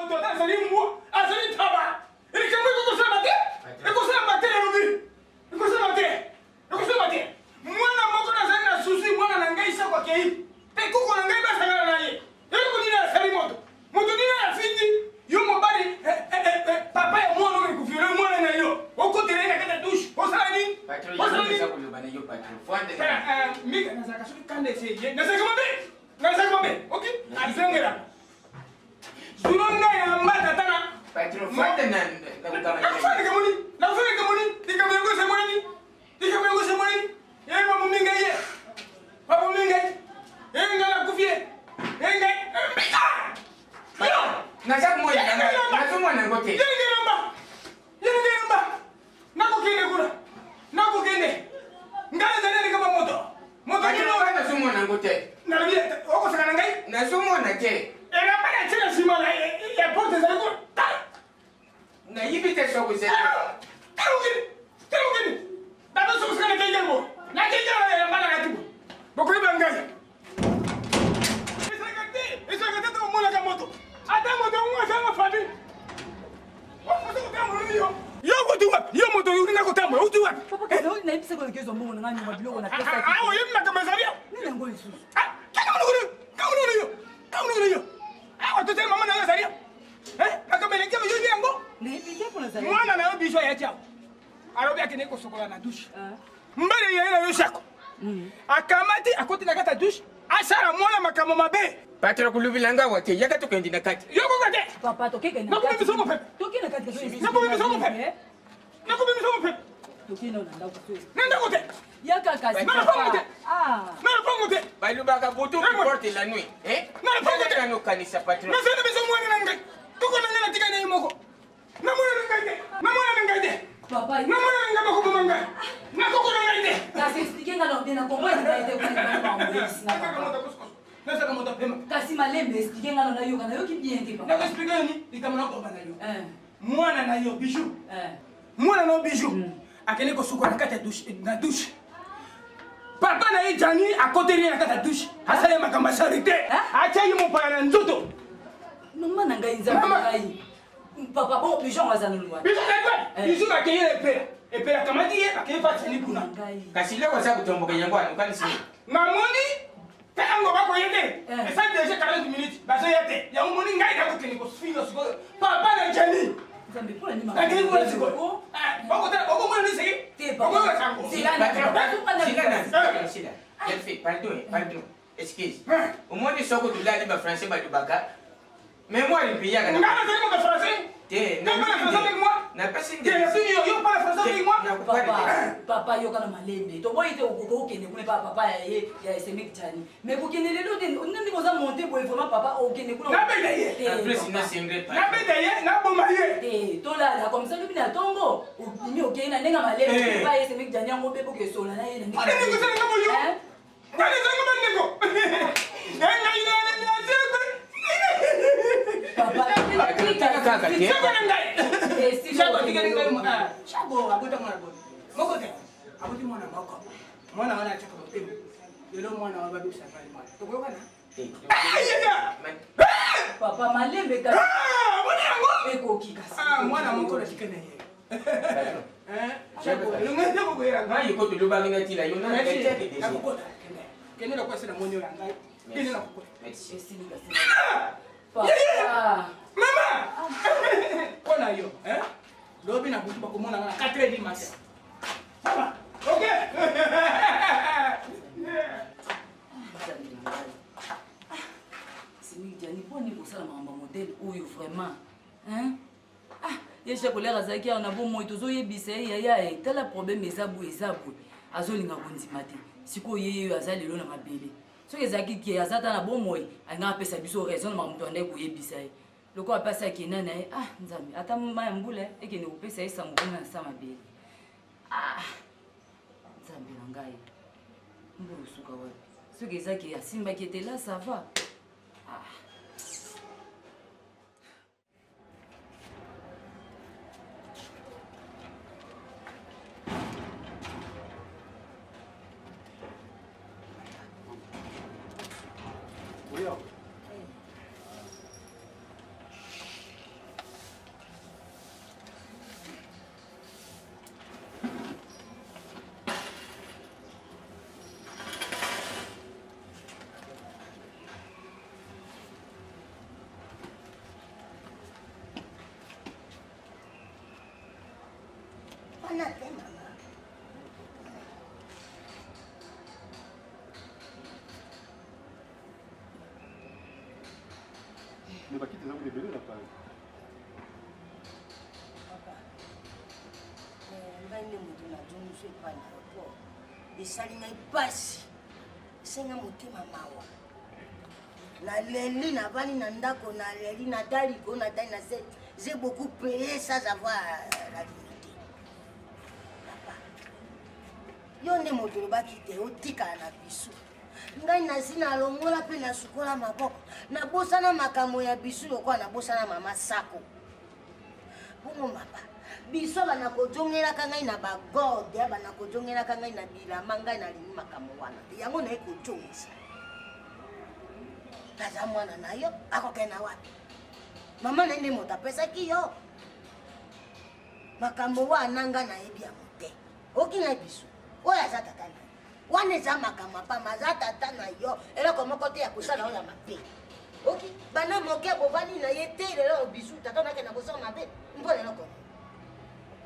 moto azali mbwa azali taba likambo ekokosala te ekosala te elobi ekosala te ekosala te mwana moko nazali na susi mwana na ngai sako akei mpe koko na ngai basangana na ye eloko nini asali moto moto nini afindi yo mobali papa ya mwana oyo ekufiole mwana na yo okotela ye na kati ya dushe osala nini mika nazalaka soki kanda eseye nazalaka mabe ok azengela zulo ngai na mbata tana nakufandika moni likambo yango esemwani ye bamominga ye ngai nakufi ye ngai yengelamba nakokende kuna nakokende ngai ezali likamba moto okosaka na ngai nazomona te elamba na ntina nsima ya porte ezali kuna nayibi te soko telukini dato sokosaka na kengelbo na kengela elamba na ngatibo bokoyiba ngai esaka te tomonaka moto ata moto ngosanga fami ofoto kotambola yo yo kuti wapi yo moto ulinga kotambola uti wapi awo ye makambo ezali yo kamunukuno awa totali mama na yo ezali yo makambo eleki oyobi yango mwana na yo biso ayati awo alobi akende kosokola na dushe mbele yaye na yo sako akamati akoti na kati ya dushe asala mwana makambo mabe patro kulubilanga wate yaka tokendi na kati yokoka te Papa, toke nakobimisa mopepe nandako te nalopango te balubaka butu porte la nuit nanokanisa patro nasana biso mwana na ngai toko na ngai natika na ye moko namona na ngai te namona na ngai bakoboma ngai nakoko na ngai te nasaka moto apema kasi malembe explique nga na yoka na yoki bien ke papa nakoexplike yo ni likambo nakoba na yo mwana na yo bijou mwana na yo bijou akende kosuka na kati na dushe papa na ye jani akoteli ye na kati ya dushe asala ye makambo asali te atia ye mopaya na nzoto noma na ngai nzambe na ngai papa bon bijou aza noluwa bijou bakeye epela akamati ye akeye fatani kuna kasi leko aza kotomboka yango anokanisi namoni tango bakoye te esali deja 40 minutes bazoya te yango moni ngai nakokende kofinga sikoyo papa na jani pardon excuse omoni soko tulali bafrançais balobaka mémoire mpiyaka papa yoka na malembe toboyi te okokende kuna papa ya esemeki tani mais kokende lelo te nandi koza monte boye vraiment papa okende kuna nabeta ye naboma ye tolala comme ça lobi na tongo obimi okende na ndenge malembe pa esemeki tani yango mpe bokesola na ye mwana wana achaka mapema lelo mwana wa babi safari mwana tokoyoka na papa malembe kasi mwana yango ekoki kasi mwana moko natika na ye kende na kwasi na moni oyo yangai kende na kokota mama mpona yo lobi na butu bakomona nga na 4 du matin ok simijani mponi kosala makambo modele oyo vraiment ye chef kolera azalaki awa na bomoi tozoyebisa ye yaya tala problème eza boye azolinga kondima te sikoyo ye oyo aza lelo na mabele soki ezalaki ke aza ta na bomoi alingaka apesa biso raison na makambo to andai koyebisa ye loko apasi akenda na ye nzambe ata maya mbula ekende kopesa ye sango kuna na sa mabele nzambe na ngai mbula osuka wapi soki ezaki asimbaki ete la ça va wana te mama. Mais bakiti zangu ni bele na pale. Papa. Ngai nde moto na jongo so epai na rapport. Esali ngai pasi. Esenga motema mawa. Naleli navandi na ndako naleli natali ko natali na se. J'ai beaucoup payé sans avoir la vérité. Papa. Yo nde moto lobaki te otikala na biso. Ngai nasi na longola pe na sukola maboko. Na bosana makambo ya biso lokwa na bosana mama sako. Bongo mapa. Biso bana kojongela ngai na bagode, bana kojongela ngai na bilamba ngai na limi makambo wana. Yango na ekojongisa. Taza mwana na yo akokena wapi? Mama na nde moto apesaki yo. Makambo wana nga na yebi ya mote. Oki na biso. Oya za tata na. Wana eza makambo pa maza tata na yo. Eloko moko te ya kosala oya mabe. Oki bana moke bovani na ye te lelo biso tata na ke na kosala mabe. Mpo lelo ko.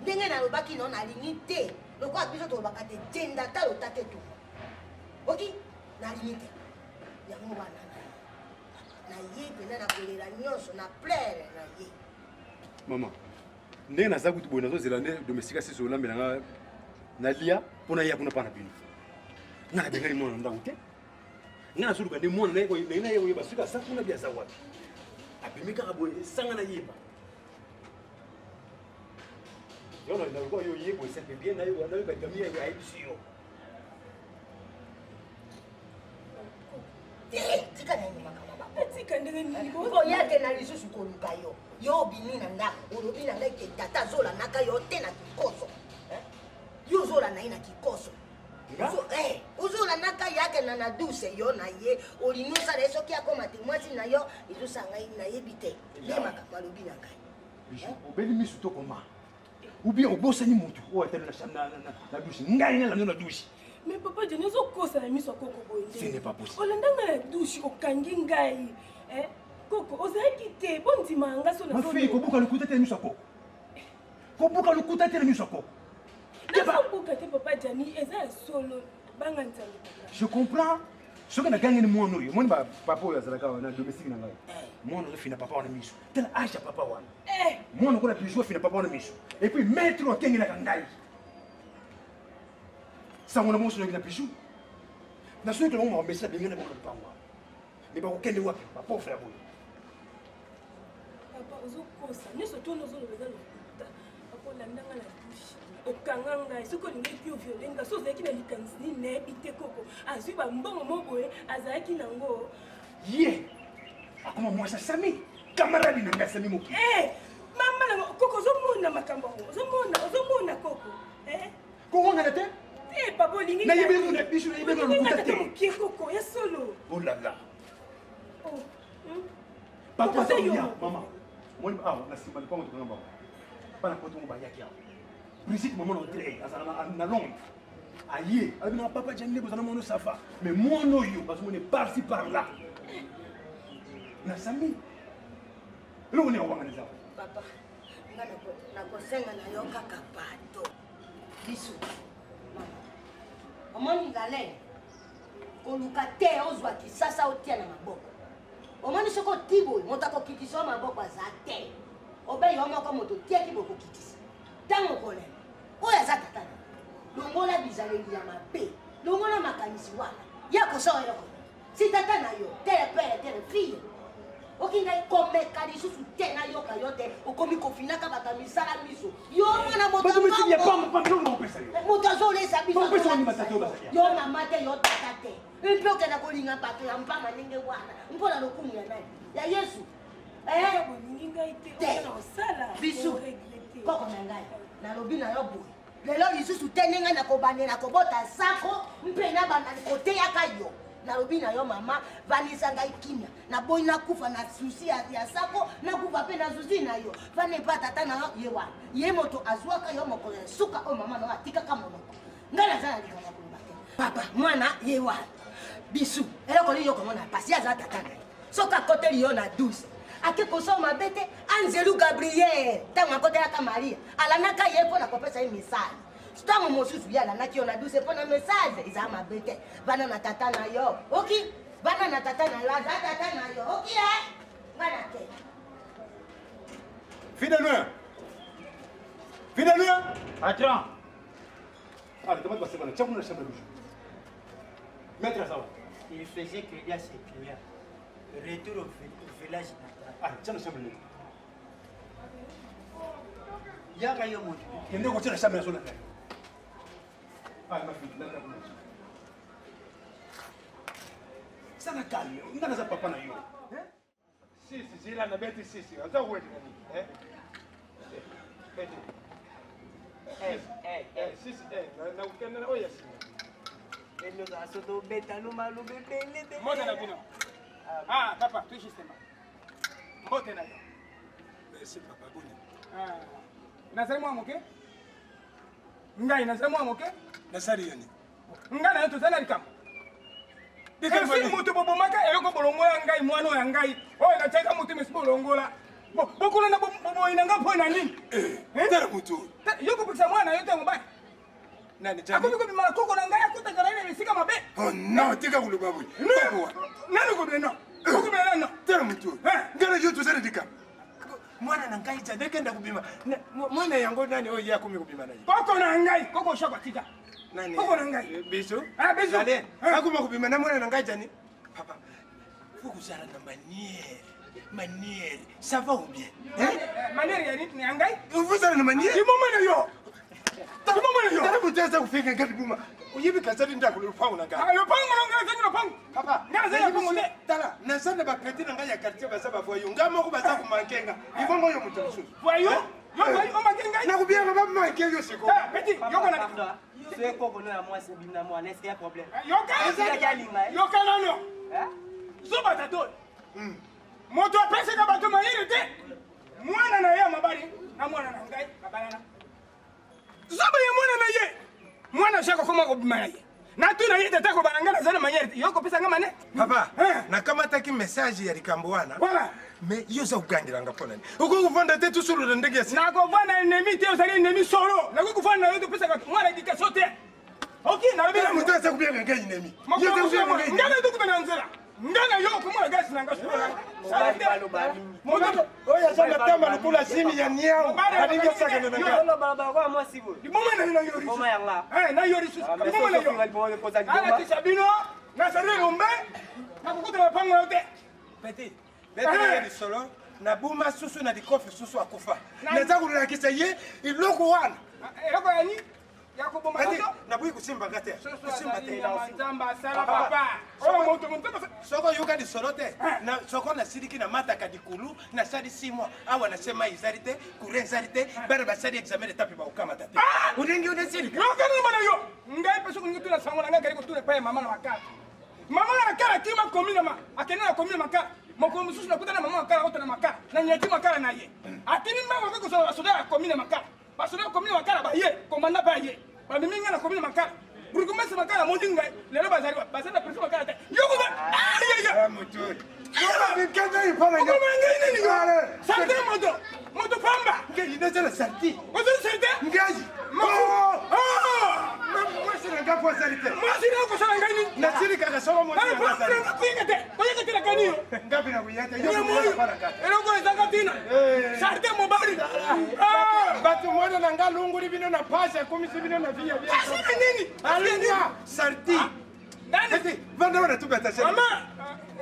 Ndenge na lobaki no na lingi te. Lokwa biso to bakate tenda ta lo tate to. Oki na lingi te. Yango wana na ye pena na kolela nyonso na plaire na ye. Maman, ndenge naza kutu boye nazozela nde domestika sisi olambela nga nalia mpona ya kuna pana bino. Nga nabengani mwana ndango te. Nga nasoluka nde mwana na ye koyeba soki asa kuna bi aza wapi. Abimi kaka boye esanga na yeba. Yo na lokola yo ye boye sempe bien na yo kami ya ayebisi yo. Tika na nyuma kama baba. Tika ndenge nini? Bo yake na lisusu koluka yo. Yo bini na ndako, olobi na ngai ke tata zola naka yo te na kikoso. Yo zola na ina kikoso. Uzola naka yake na duse yo na ye, olinusa na soki akoma te mwasi na yo, izusa ngai na yebite. Lema kama lobi na ngai. Obeli misu to koma. Ubi obosani mutu o atana na douche. Ngai na la douche. Mais papa, je n'ai pas de mise au coco. Ce n'est pas possible. On a dans la douche au kangingai. Coco, on s'est quitté. Bon dimanche, sur le ma fille, comment le coup de mise au coco? Comment le coup de mise au coco? Papa Jani, et ça solo. Je comprends. Ce qu'on a gagné de moi, moi, papa, on a domestique. Moi, on a fini papa, on a mis. Tel âge à papa, moi, on a pu jouer, papa, on a mis. Et puis, mettre au kangi la kangai. Ça on a mon sur la pichou. Na soki on m'a message bien na ba pa moi. Mais ba okende wapi? Ba pauvre frère boy. Papa ozo kosa, ni surtout nous on le papa la ndanga la douche. Okanganga, soko lingi pio violenga, so zaki na likanzi ne itekoko. Azwi ba mbongo moboye, azaki nango. Ye. Akoma moi ça Sami. Camarade na Sami mo. Mama na koko zo mona makambo. Zo mona koko. Koko ngana te? Papa, lingi. Na yebe nguna bisu na yebe nguna te. Kiko ya solo. Oh là là. Oh. Papa ça ya maman. Moi na simba pas mon ngamba. Bana ko tongo ba yaki. Brigitte maman on dirait na Londres. Aïe, avec mon papa Jani vous allez mon safa. Mais moi no yo parce qu'on est par-ci par-là. Na Sami. Lo on est au Wanganiza. Papa, na kosenga na yo kaka pato. Bisu. Omoni galene koluka te ozwaki sasa otia na maboko. Omoni soko tibo moto akokitisa maboko aza te. Obe yo moko moto tiaki boko kitisa. Tango kole. Oya za tata. Longola bizaleli ya mabe. Longola makanisi wana. Ya kosawa yoko. Si tata na yo, tere pere tere fille. Okinga komeka lisusu te na yoka yote okomi kofinaka bata misala miso yo mwana moto ya pamba no pesa yo moto azolesa biso yo na mate yo tata te mpe na kolinga bato ya mpama ndenge wana mpona lokumu ya nani ya Yesu bolinga ite ona osala biso koko na ngai na lobi na yo boye lelo lisusu te ndenge na kobandela kobota sako mpe na bana kote yaka yo na lobi na yo mama vanisa ngai kimia na boy na kufa na susi ya sako na kufa pe na susi na yo vane pa tata na yo yewa ye moto azwaka yo moko suka o mama na atika kama monoko ngala zana likana kulibate papa mwana yewa bisu eloko li yo komona pasi aza tata na soka koteli yo na 12 ake kosoma bete Anzelu Gabriel tanga kotela ka Maria alanaka ye po na kopesa ye misali ntango mosusu ye alandaki yo na duse mpo na message eza mabe te bana na tata na yo oki bana na tata na yo aza tata na yo oki bana te Fidèle. Fidèle. Patron. Allez, demande passer là. Tiens, on a la chambre de bouche. Maître, ça va. Il faisait crédit à ses clients. Retour au village natal. Allez, tiens, la chambre de bouche. Il y a rien mon Il y a une chambre de bouche. Allez, ma fille, là, là, là. Ça n'a calme. On n'a pas papa na yo. Si, il a une bête ici. On t'a oué. Ah, papa, tout justement. Merci, papa. Nazali mwa moke? Ngai nazali mwa moke? Nasali yani. Ngai na yo tozali likambo. Esi mutu bobomaka eloko bolongola ngai mwana oyo ya ngai. Oyo natiaka mutu mesi bolongola. Bokolo na boboyi na nga mpo na nini? Tala mutu. Yo kopekisa mwana yo te mobali. Nani jani? Akomi kobima na koko na ngai akotaka na ye na bisika mabe. Oh non, tika kuluba boy. Nani kobile no? Kokobile nano? Tala mutu. Ngana yo tozali dika. Mwana na ngai jade kenda kubima. Mwana yango nani oyo ya kumi kubima na ye. Koko na ngai, koko shaka tika. Nani? Koko na ngai. Biso? Ah, biso. Allez, akuma kubima na mwana na ngai jani. Papa. Faut que ça na manière. Ça va ou bien? Manière ya nini ya ngai? Vous allez na manière? Kimoma na yo. Kimoma na yo. Tala muteza kufika ngati buma. Uyibi kasati nda kulupangu na ngai. Yo pango na ngai zanyo pango. Papa, ngaza pango te. Tala, nazana ba peti na ngai ya quartier baza ba voyo. Ngama ko baza ku mankenga. Ivongo yo mutusu. Voyo? Yo voyo o makenga. Na kubia ba mankenga yo siko. Petit, yo kona. C'est quoi qu'on a moi c'est bien moi n'est-ce qu'il y a problème? Yo kana no. Zoba tato. Moto apese ka bato mayiri te. Mwana na ye mabali na mwana na ngai babalana. Zoba ye mwana na ye. Mwana shaka koma ko bimana ye. Na tu na ye tata ko bananga zana mayiri. Yo ko pesa ngama ne? Papa, na kama taki message ya likambo wana. Voilà. Mais yo za ugandira ngapona ni. Uko kuvanda te tusulu na ndege yasi. Na ko vanda enemi te usali enemi solo. Na ko kuvanda yo pesa ka mwana education te. Okay, na Bila mtu asa kubia ngai enemi. Yo za kubia ngai. Ngana tu kubana nzela. Ngana yo kumwa gasi na ngaso. Moto oya sana tamba lukula simi ya niao. Adinga saka na ngai. Yo baba kwa moi si vous. Mama na yo ri. Mama yanga. Na yo ri susu. Mama na yo. Ala tisabino na sare rombe. Na kukuta pango yote. Petit. Bete ni solo. Na buma susu na dikofi susu akufa. Naza kulakisa ye iloko wana. Eloko yani? Yakobo Petit, na bui kusimba gate. Kusimba te na ofi. Nzamba sala papa. Oh moto Soko yuka di solote. Na soko na sidiki na mata kadikulu na sadi simwa. Awa na sema izarite, kure izarite, bere basadi examen de tapi ba ukama tate. Udengi udesiri. Yo kana mana yo. Ngai peso kungitu na sango na ngai ko tule pa mama na wakala. Mama na wakala kima komina ma. Akena na komina makala. Moko mususu na kutana mama wakala wote na makala. Na nyati makala na ye. Atini mama ko so soda komina makala. Basoda komina makala ba ye, komanda ba ye. Ba miminga na komina makala. Burugumesa makala mondinga. Lelo bazali bazana preso makala te. Yo ko ya. Mutu. Yo ni kaza ipana ya. Ko ngai nini yo. Sante moto. Moto pamba. Ngai ina tena santi. Ozo sante? Ngai. Mwasi na ngapo salite. Mwasi na ko sala ngai ni. Na siri kaka solo mo. Na salite. Kuingate. Kuingate na kaniyo. Ngapi na kuyata. Yo mo para kata. Elo ko ezanga tina. Sarte mo bari. Batu mwana na ngalungu libino na pasha kumi sibino na via via. Asina nini? Alina sarti. Nani? Vanda wana tu bata sasa. Mama.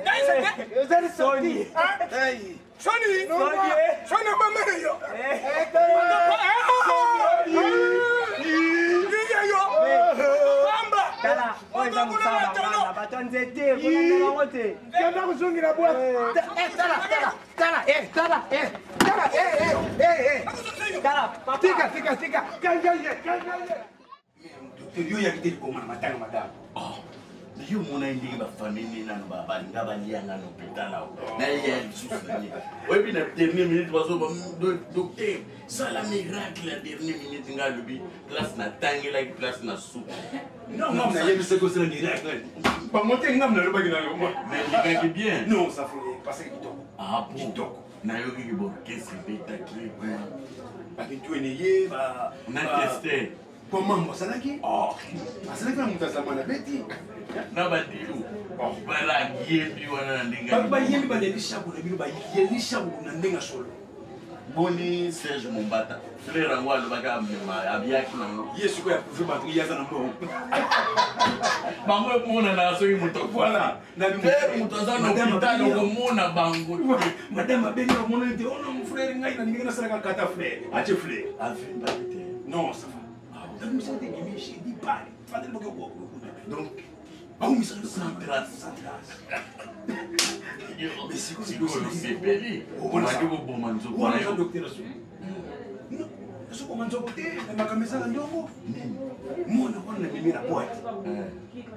Ngai sante. Ezali Sony. Hey. Sony. Sony mama yo. Tala, oza musaba mwana, batonze te, kuna wango te. Kenda kuzungira bwa. Tala, papa. Tika. Kangaye. Docteur yo yakite ko mana matanga madam. Na yo mona ndingi ba famille na ba banga balianga no petala. Na ya susu ni. Obi na dernière minute bazo ba docteur sala miracle la dernière minute ngalubi place na tangela ki place na soupe. Non, na yemi se ko sala miracle. Ba monter ngam na loba gina yo mo. Mais il gagne bien. Non, ça fait passer kitoko. Ah bon. Kitoko. Na yo ki bo kesi beta ki. Ba kitu eneye ba na tester. Comment ça l'a qui? Oh, ça l'a fait un peu de bêtise. Nabadilu. Bala yembi wana ndinga. Ba yembi ba delisha kuna bilu ba yelisha kuna ndenga solo. Boni Serge Mombata. Frère Angwalo baka mema abiaki na ngo. Yesu ko ya prouver ba tuya za na mbo. Bango mona na so yimuto. Voilà. Na bi muto za no kitalo ko mona bango. Madame abeli o mona nte ono mon frère ngai na ninga na sala kata frère. Ache frère. Afi mbate. Non, ça va. Donc monsieur de gimi chez di pale. Fadel boko ko. Donc Baou misa de sans trace. Mais c'est quoi c'est peli. On a dit au bon manzo. On a un docteur là-dessus. Non, est-ce qu'on mange au côté? Na makamesa na ndongo. Mona kwa na mimi na boîte.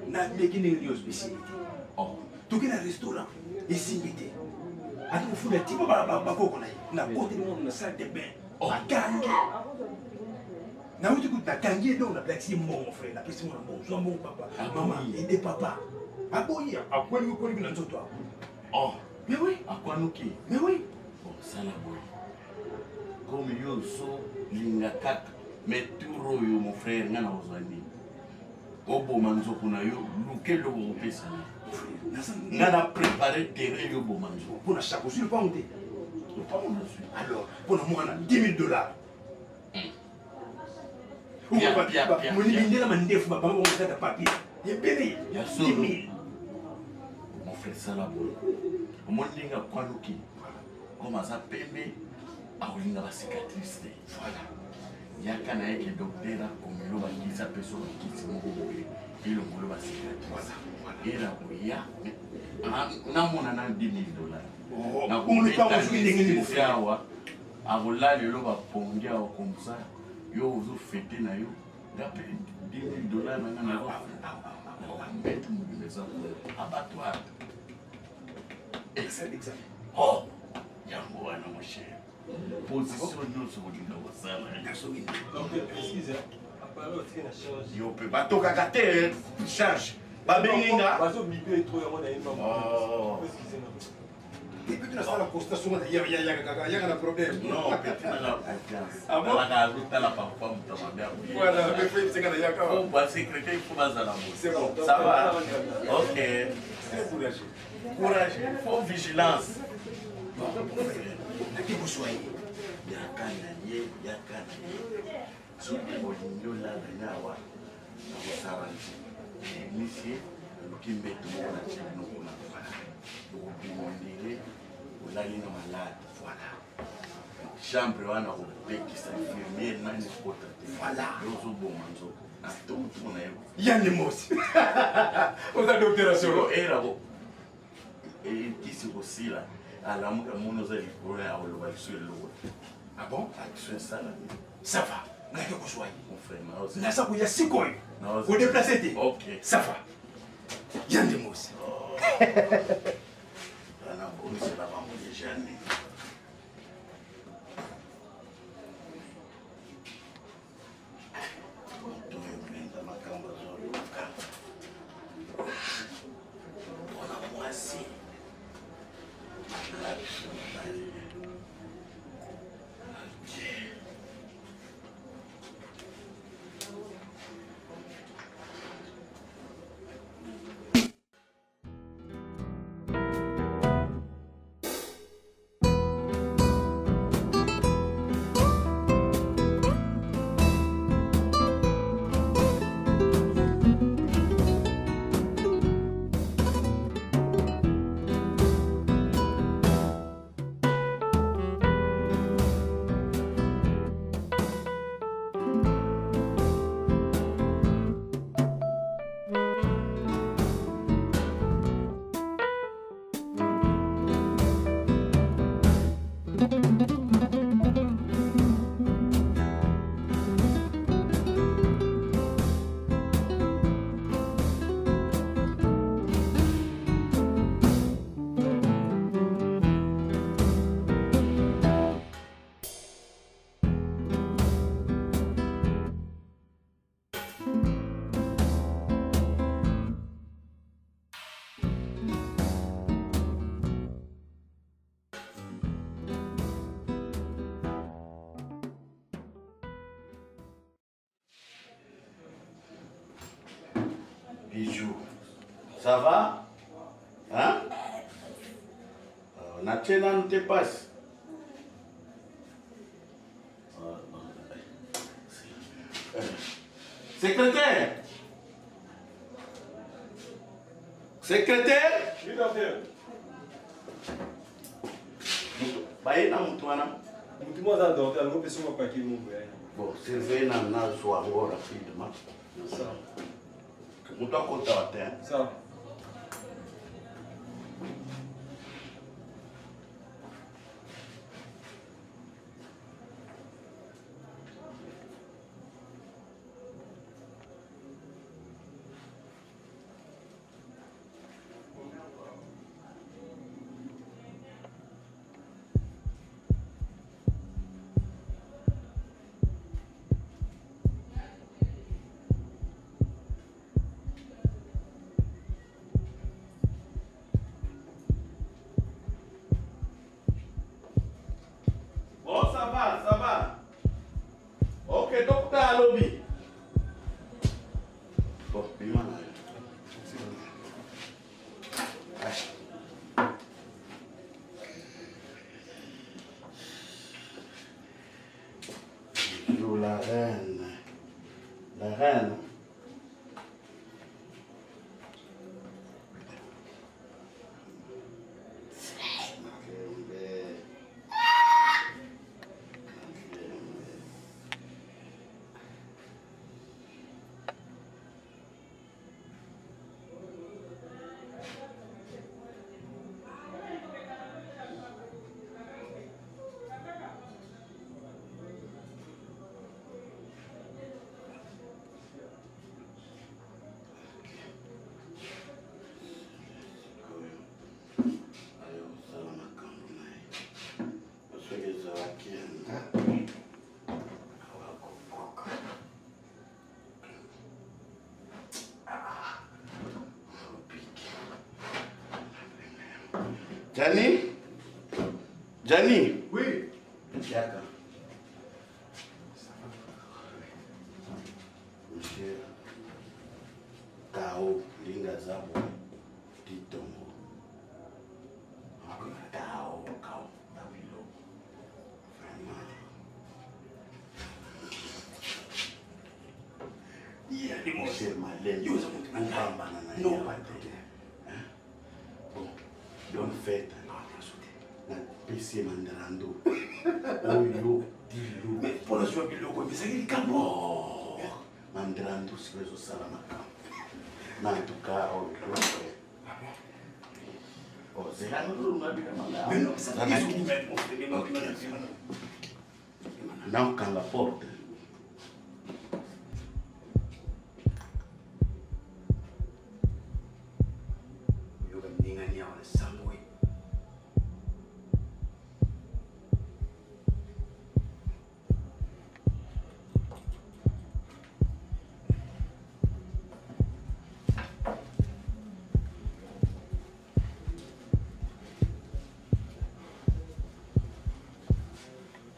Na mekini ndio spécialité. Oh, toki na restaurant ici mbité. Ati kufunda tipo ba koko na côté na salle de bain. Oh, gangi. Na uti kuta gangi donc na blaxi mon frère, la question na bon, soit mon papa, maman et papa. Aboye, akwani ko na nzoto. Oh, mais oui, akwanuki. mais oui. Bon, ça la boy. Comme yo so linga kaka meturo yo mon frère ngana ozani. Obo manzo kuna yo lukelo bo pesa. Ngana préparer terrain yo bo manzo. Pour la chaque sur le pas monter. Le pas mon dessus. Alors, pour moi on a $10,000. Bien. Mon libindela mandefu ba bango ngata papier. Ye pele. Ya so. Mon frère ça la boy. Mon linga kwanuki. Comme ça pembe aolinga ba cicatrice. Voilà. Yaka na yeke docteur komelo ba kisa peso ba kisi mo boye. Ilo ngolo ba cicatrice. Era boya. Na mona na $10,000. Na kumuli pa mo swinde ngini mo frère. Agola lelo ba pongia o comme ça. Yo vous fêtez na yo. D'après $10,000 na na ko. Mettre mo des abattoir. Excellent. Oh, yango wana mon cher. Position nyonso kolinga kosala. Donc, précise, à part l'autre, il y a une charge. Yo pe batokaka te charge. Babenginga. Bazo bibé trop ya mona yima. Oh. Excusez-moi. Et puis tu as la constation il y a un problème. Non, petit na la confiance. Ah bon? La kazuta la papa mutamambia. Voilà, mais faut c'est quand il y a quand. Faut pas secrétaire, il faut pas à la C'est bon. Ça va. OK. C'est courageux. Courage, faut vigilance. Bon, qui vous soyez. Yakana ye. Soki bolingo la nawa. Nakosala. Monsieur, lokimbeto mona chino kuna fala. Obimondile, olali na malade. Voilà. Chambre wana opekisa infirmière nani kota. Voilà. Yozo bomanzo. Na tout na yo. Yann Mosi. On a docteur solo. Era bo. Et kisi kosila. Alamuka mono za likolo ya oloba liswelo. Ah bon? Action sala. Ça va. N'a que vous soyez. Mon frère, naoze. Là, ça vous y a 6 coins. Naoze. Vous déplacez. OK. Ça va. Yann Mosi. Ana bonne c'est la maman de Jeanne. Bijou. Ça va? Hein? Na tena não te passe. Secrétaire! Secrétaire! Oui, docteur. Baye na mtu wana. Mtu mmoja docteur, ngo pesa kwa kile Mungu yeye. Bon, servez na nazo ango rapidement. Sawa. Mtu akota wate. Sawa. Bon, ça va. Ok, docteur Alobi. Bon, piment là. Bijou, la reine. La reine. Jani? Oui. Yaka. Monsieur Kao linga zabo titongo. Kao babilo. Vraiment. Yeah, monsieur Malem. You was a man. No, bon, don't fête. Na PC mandarando. Oyo dilu. Mais pour la joie biloko, mais ça il kabo. Mandarando siwezo salama kama. Na tuka oyo. Oh, c'est là nous mabika manga. Mais non, ça ils ont mettre mon frère. Non, quand la porte. Yoga mningania wala samwe.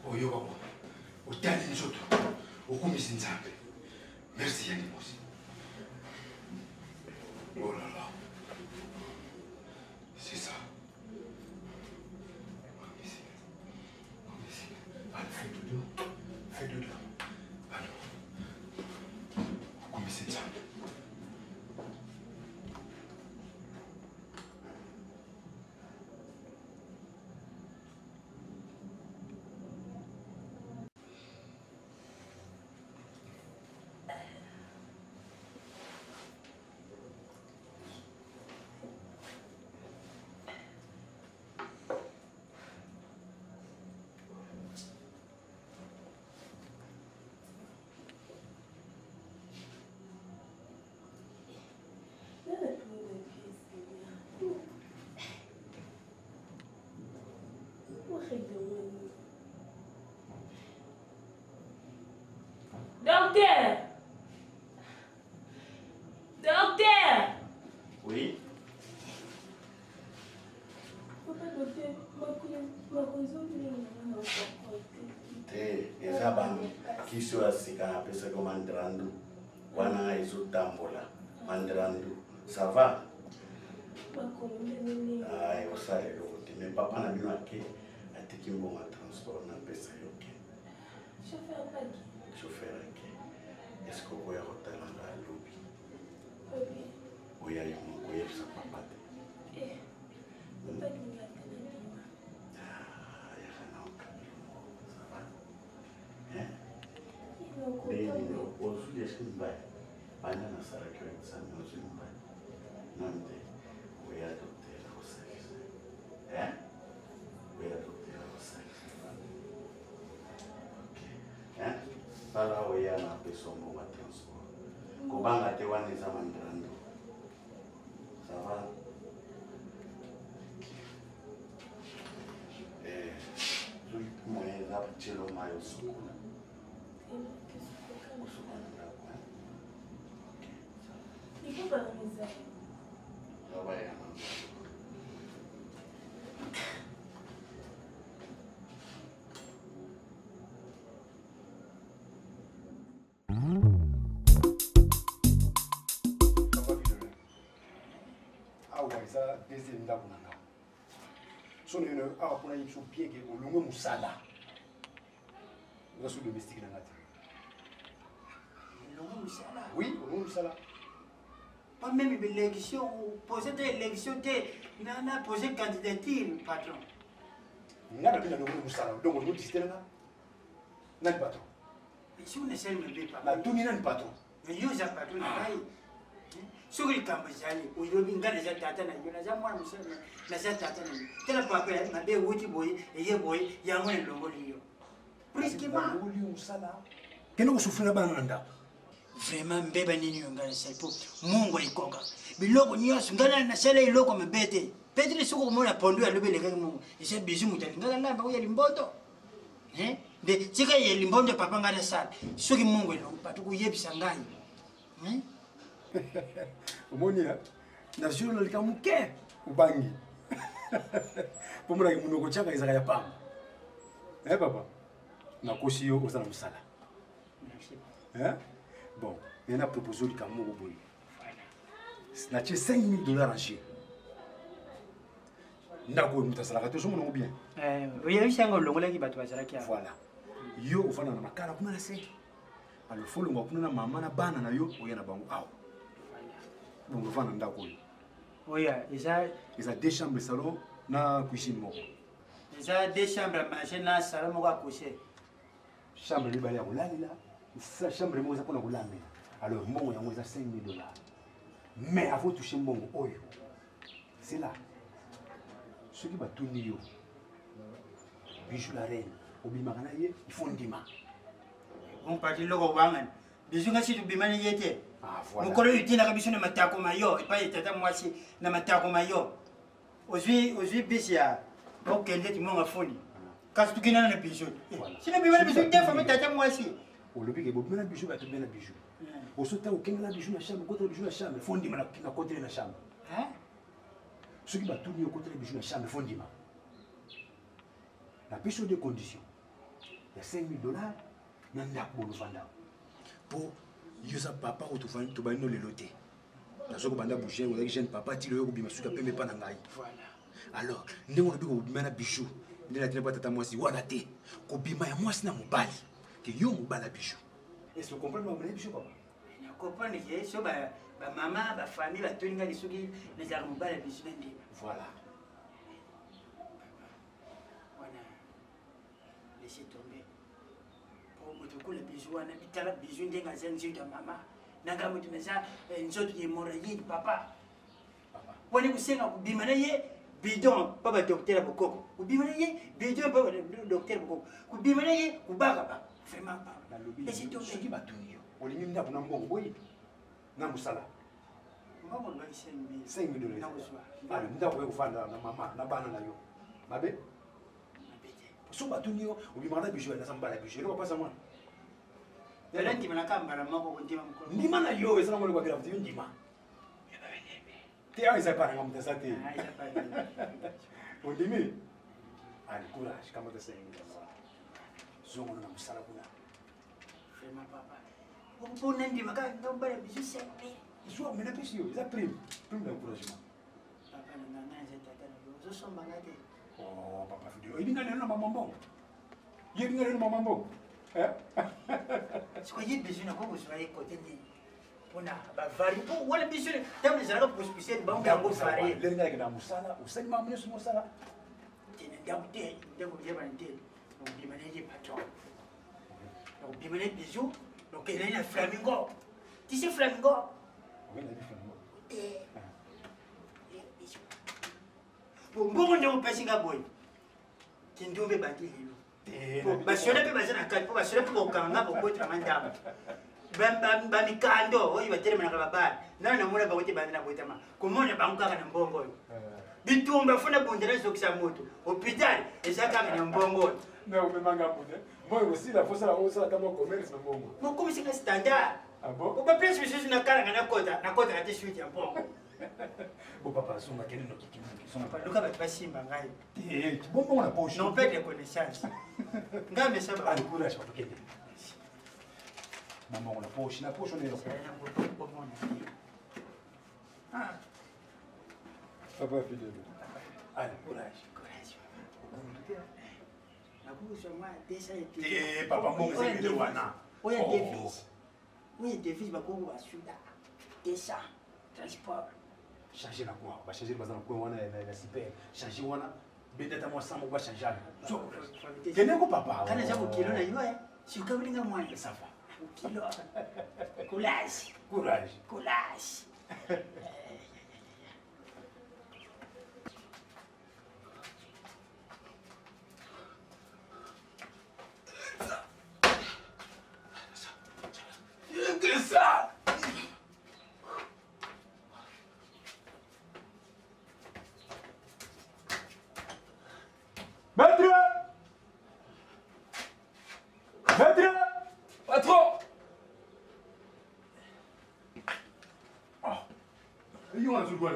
Oyoga mo. Utali nzoto. Ukumisi nzambe. Merci yani mosi. Oh là là. C'est ça. Allez, fais dodo. Fais dodo. Allez. Ukumisi nzambe. Docteur! Docteur! Oui. Eza bantu kisio asika na pesa ko mandrando wana ezo tambola Mandrando, ça va? Aïe, au salaire, mais papa n'a bien marqué, a été qui bon à transport, on a fait ça, ok. Chauffeur, ok. Est-ce que vous voyez dans la lobby? Oui, il y a ça, papa. Para oya na pessoa com transport. Kobanga te wane za mandrando. Ça va? Moyen la chelo mayo sukuna. Deuxième ndako na nga so nene awa mpona yebiso bien ke olongwe mosala oza so domestique na nga te oui olongwe mosala Pas même l'élection, poser des élections, n'a posé candidature, patron. nga na mpe na longwe mosala donc olongo disite na nga nani patron Si on essaie de me faire na tuni nani patron mais yo za patron na ngai soki likambo ezali oyobi nga naza tata na yo naza mwana mosala naza tata na yo tala papa mabe ewuti boye eye boye yango elongoli yo priskement olongoli yo mosala kende kosufrira bana na ndako vraiment mbeba nini yo nga nasali mpo mungu ayikoka biloko nyonso nga nasala eloko mabe te petre soki okomona pondu alobi elekaki mungu esa bizu moto alingaka lamba oya limbondo nde tika ye limbondo papa nga nasala soki mungu elongo pato koyebisa ngai omoni na jour nalika moke obangi mpo monaki monoko tiaka ezaka ya pamba papa nakosi yo oza na mosala bon ye na propose olika moko boye natie 5 000 $ en jeu ndako oyo moto asalaka te ozomonango bien oyebisanga olongolaki bato bazalaki voilà yo ofanda na makala kuna na se alo folonga kuna na mama na bana na yo oya na bango awa bongo vana ndako oyo oya eza 2 chambres salon na cuisine moko eza 2 chambres à manger na salon moko accoucher chambre mibale ya kolalela chambre moko eza mpona kolambela alors mbongo yango eza 5 000 $, mais avant touche mbongo oyo c'est là soki batuni yo bijou la reine obimaka na ye il faut ndima ompati loko wangani bizu nga si tubimani ye te mokolo oyo tinaka biso na matako mayo epai etata mwasi na matako mayo ozwi bisi ya okende timonga foni kasi tukinana na bizu sino bimana bizu te fami tata mwasi olobi ke bobimana bizu bato bena bizu osota okengela bizu na chambre kotela bizu na chambre fo ndima na kotele na chambre soki batuni yo kotela bizu na chambre fo ndima na biso de conditions ya 5 000 $ na ndako bolofanda po yoza papa oyo tobandi no lelo te nazo kobanda bouger ozalaki jeune papa tilo yo kobima suka pembe mpa na ngai alors ndenge olobi kobima na bijou nde natina mpo tata mwasi wana te kobima ya mwasi na mobali ke yo mobali ya bijou est-ce que comprendre mamona ya bijou papa comprendre ke so bamama bafamille batoni ngai soki nazalaka mobali ya bijou na ndima voilà wana laisse tomber moto kola bizu wana bitala bizu ndenge aza nzoto ya mama nanga moto naza nzoto ya hémorragie papa wani kusenga kubima na ye bidon pa badoktere bokoko kubima na ye bidon pa badoktere bokoko kubima na ye kubaka ba vraiment pa soki batuni yo olingi ndako na mbongo boyi na mosala mbongo lwaki 5 000 $. Ndako oyo kofanda na mama na bana na yo mabe so batuni yo obimaka na bijou naza mbala ya bijou eloko pasa mwana ela ndima nakambala moko kondima mokolo ndima na yo ezala ngoli kwakela kuti yo ndima te awa eza epananga moto eza te ondimi ali courage kamata 5 000 $ zongono na mosala kuna vraiment papa mpona ndima kaka nga mbala bizu 5 000 soit mais n'importe quoi ils a prime d'encouragement papa na nga nze tata na yo ozosombanga te oh papa fidi oyebinga lelo na mama mbongo yebinga lelo mama mbongo siko ye biso na kokozwa ye kote nini mpona bavari mpo wana biso ntango ezalaka prospiciete bango yango varie lelingaki na mosala osali mamu nyonso mosala tene ndako te ndako yebana te nokobima neye patron nokobima ne biso nokendani na flamingo tise flamingo te biso mbongo nde opesi nga boye kindombe bandi lelo basole mpe baza na kati mpo basole mpe kokanga bokotelanga ndambo bamikando oyo batelemanaka babala nana namona bango te bandi na botama komona bango kaka na mbongo oyo bitumba funa bundela ezokisa moto hôpital eza kaka na mbongo oyo naomemanga mbude moyo osila fosala osalaka mo commerce na mbongo mokomisika standard baplace misusu nakalanga nakota na te suite ya mbongo bo papa songa kende luka bato basimba ngai bonbongo na poche non perdre connaissance ngai mesaba courage bato kende bonbongo na poche onelo papa fidèle allez courage papa mbongo ezengele wana oyo devise bakongo basuda desa transport changer na quoi changer baza na quoi wana na super changer wana bedeta moi sans moi changer kende ko papa kana za ko kilo na yo sikabulinga mwana ça va kilo courage Que ça? Maître! Patron! Il y a un jour où on a un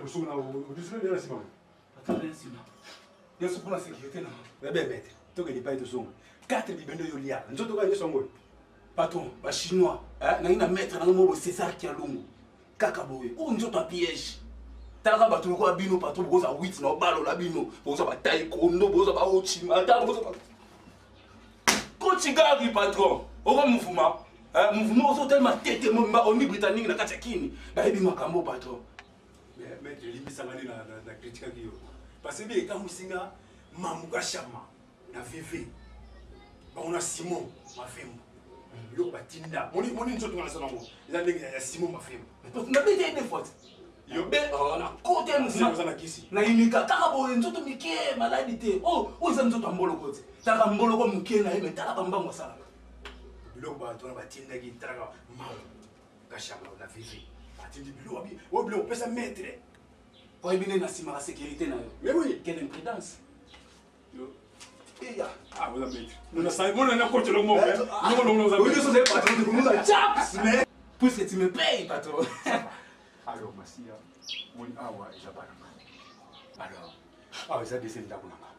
ciment. Patron, il y a pour la sécurité. Mais bien, maître, tu n'as pas été son. 4 bibendo yolia. Nous sommes tous les Patron, les Chinois, ils ont maître dans le mot César Kialungu. Kakaboye, où nous sommes en piège. Talaka bato ko abino patron boza 8 na balo la bino boza ba taekwondo boza ba ochima ta boza ba coach gari patron oko mouvement mouvement so tellement tete mo mba oni britannique na kati kini ba yebi makambo patron mais limisa ngani na critique kiyo parce que bien quand musinga mamuka chama na VV ba on a Simon mafemo yo batinda moni nzoto ngana sana ngo eza ndenge ya Simon mafemo mais patron na bete des fois yo be na côté mouvement na kisi na inika kaka boye nzoto mike maladi te eza nzoto ambolo kote taka mbolo ko muke na yeme taka mbango sala biloko bato na batinda ki taka mamu kashama na VV atindi biloko bi o biloko pesa maître ko ebine na sima la sécurité na yo mais oui quelle imprudence yo eya vous avez nous savons on a coach le mot nous oui je sais patron de nous a chaps mais puisque tu me payes patron alors Massia mon awa eza alors eza descend ndakunanga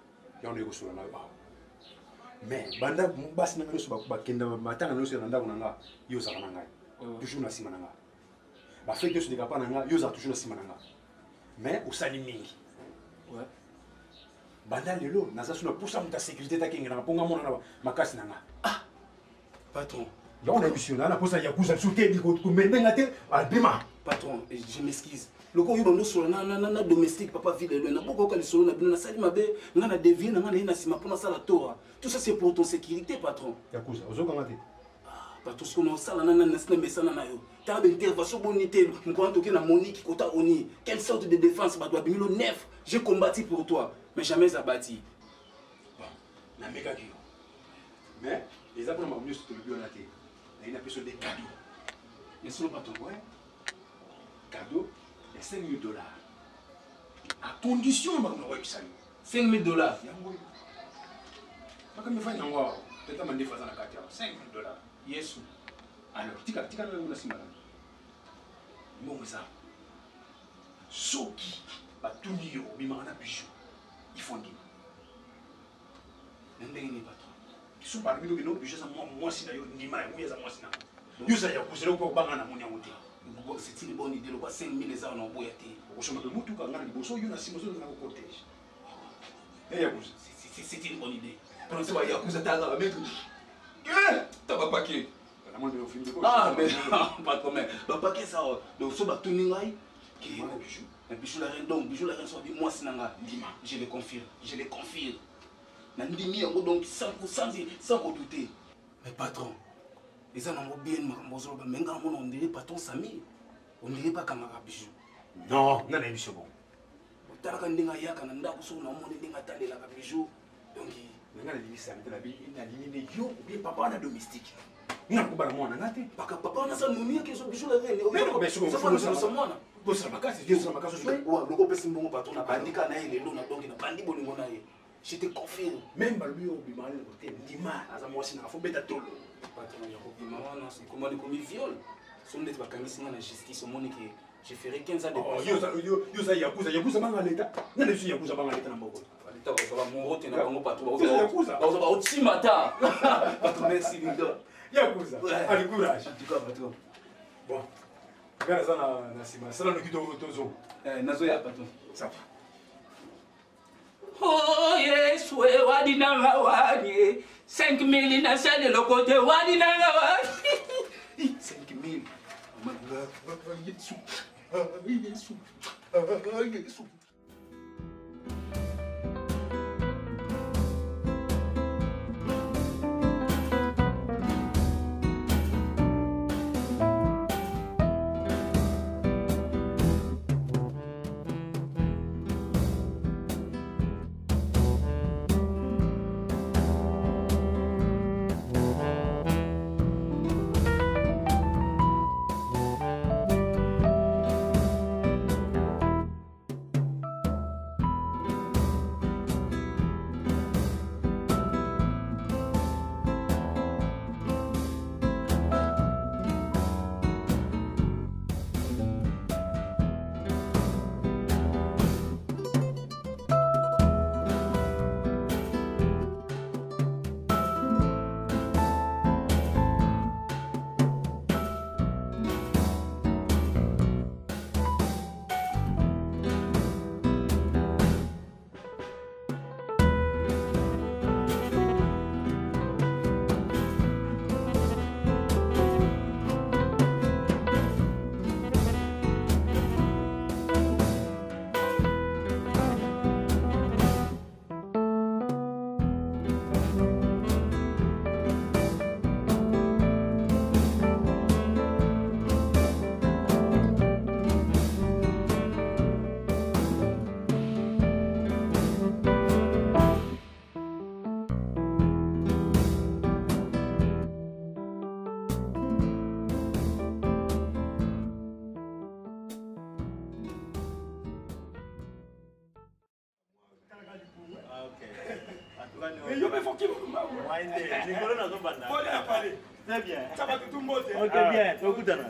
yango ekosola na ba mais banda basi na nyonso bakenda matanga nyonso na ndako nanga yo ozala na ngai toujours na nsima na nga bafete nyonso dekapa na nga yo ozala toujours na nsima na nga mais osali mingi banda lelo naza so na pusa moto ya sécurité takengelanga mpo nga mona na makasi na nga patron yango na émission na posa ya kuza biso te komendenga te albima patron je m'excuse loko oyo bando solo na domestique papa ville lelo na bokoka lisolo na bino na sali mabe nga na devine nga na ye na nsima mpo nasala tora tout ça c'est pour ton sécurité patron ya kuza ozokanga te patron soki naosala nasina mesana na yo tala baintervention boni te mokona toke na monique kota oni quelle sorte de défense bato babimi lo 9 j'ai combattu pour toi mais jamais abati namekaki yo mais eza mpona mamu nyonso tolobi wana te nayi na peso de cadeau esolo patron cadeau ya $5,000 à condition bakona koyebisa yo $5,000 yango bakamifani yango awa tata mandefu aza na kati awa $5,000 yesu alors tika nango na nsima nanga mbongo eza soki batuni yo obimaka na bijou ifo ndima na ndenge nini patron so balobi lobi no bijou eza mwasi na yo ndima yango eza mwasi na yo ozala ya kozela mpo obanga na moni yango te C'est une bonne idée. Le 5 000 les ans en boyauté. Au de Moutou, quand on a le bosso, il y a un protège. C'est une bonne idée. Pendant ce temps, il y a un tala, mais t'as pas paquet. Ah, mais pas de problème. Bah, paquet ça, donc, ce bateau n'ingaï, qui est un bijou la reine, donc, bijou la reine, soit moi, c'est nanga, je le confirme, je le confirme. Nandimi, donc, sans redouter. Mais patron, les gens n'ont bien, mais on dirait patron Samy, on dirait pas camarade bijou. Non, non, non, c'est bon. Talaka ndinga yaka na ndako so na moni ndinga talela ka bijou. Donc, nanga li sa na bi na li yo bien papa na domestique. Nga ko bala mwana ngate. Paka papa na sa nuni ke so bijou la reine. Mais ko beso so mwana. Bo sa makasi, je sa makasi. Wa loko pesi mbongo patron na bandika na ile ndo na donc na bandi bolingo na ye. Je te confirme. Même balubi o bimane le côté ndima aza mwasi na fo beta tolo. Patron ya ko bimama na c'est comment comme viol. So ndete bakangisi na justice moni ke je ferai 15 ans de prison. Yo ça yakuza banga leta. Na lesu yakuza banga leta na mboko. Leta ko ba morote na bango patron. Yakuza. Ba ba otimata. Patron merci Lindo. Yakuza. Allez courage. Tu vois patron. Bon. Gara sana na sima. Sala no kidogo tozo. Nazo ya patron. Ça va. Oh yes, we wadi nanga wadi. 5 000 na sale le côté wadi nanga wadi. 5 000. Yesu. Yesu. Yesu. Mais yo me faut qu'il très bien. Ça va tout le monde. OK, bien. Donc dana.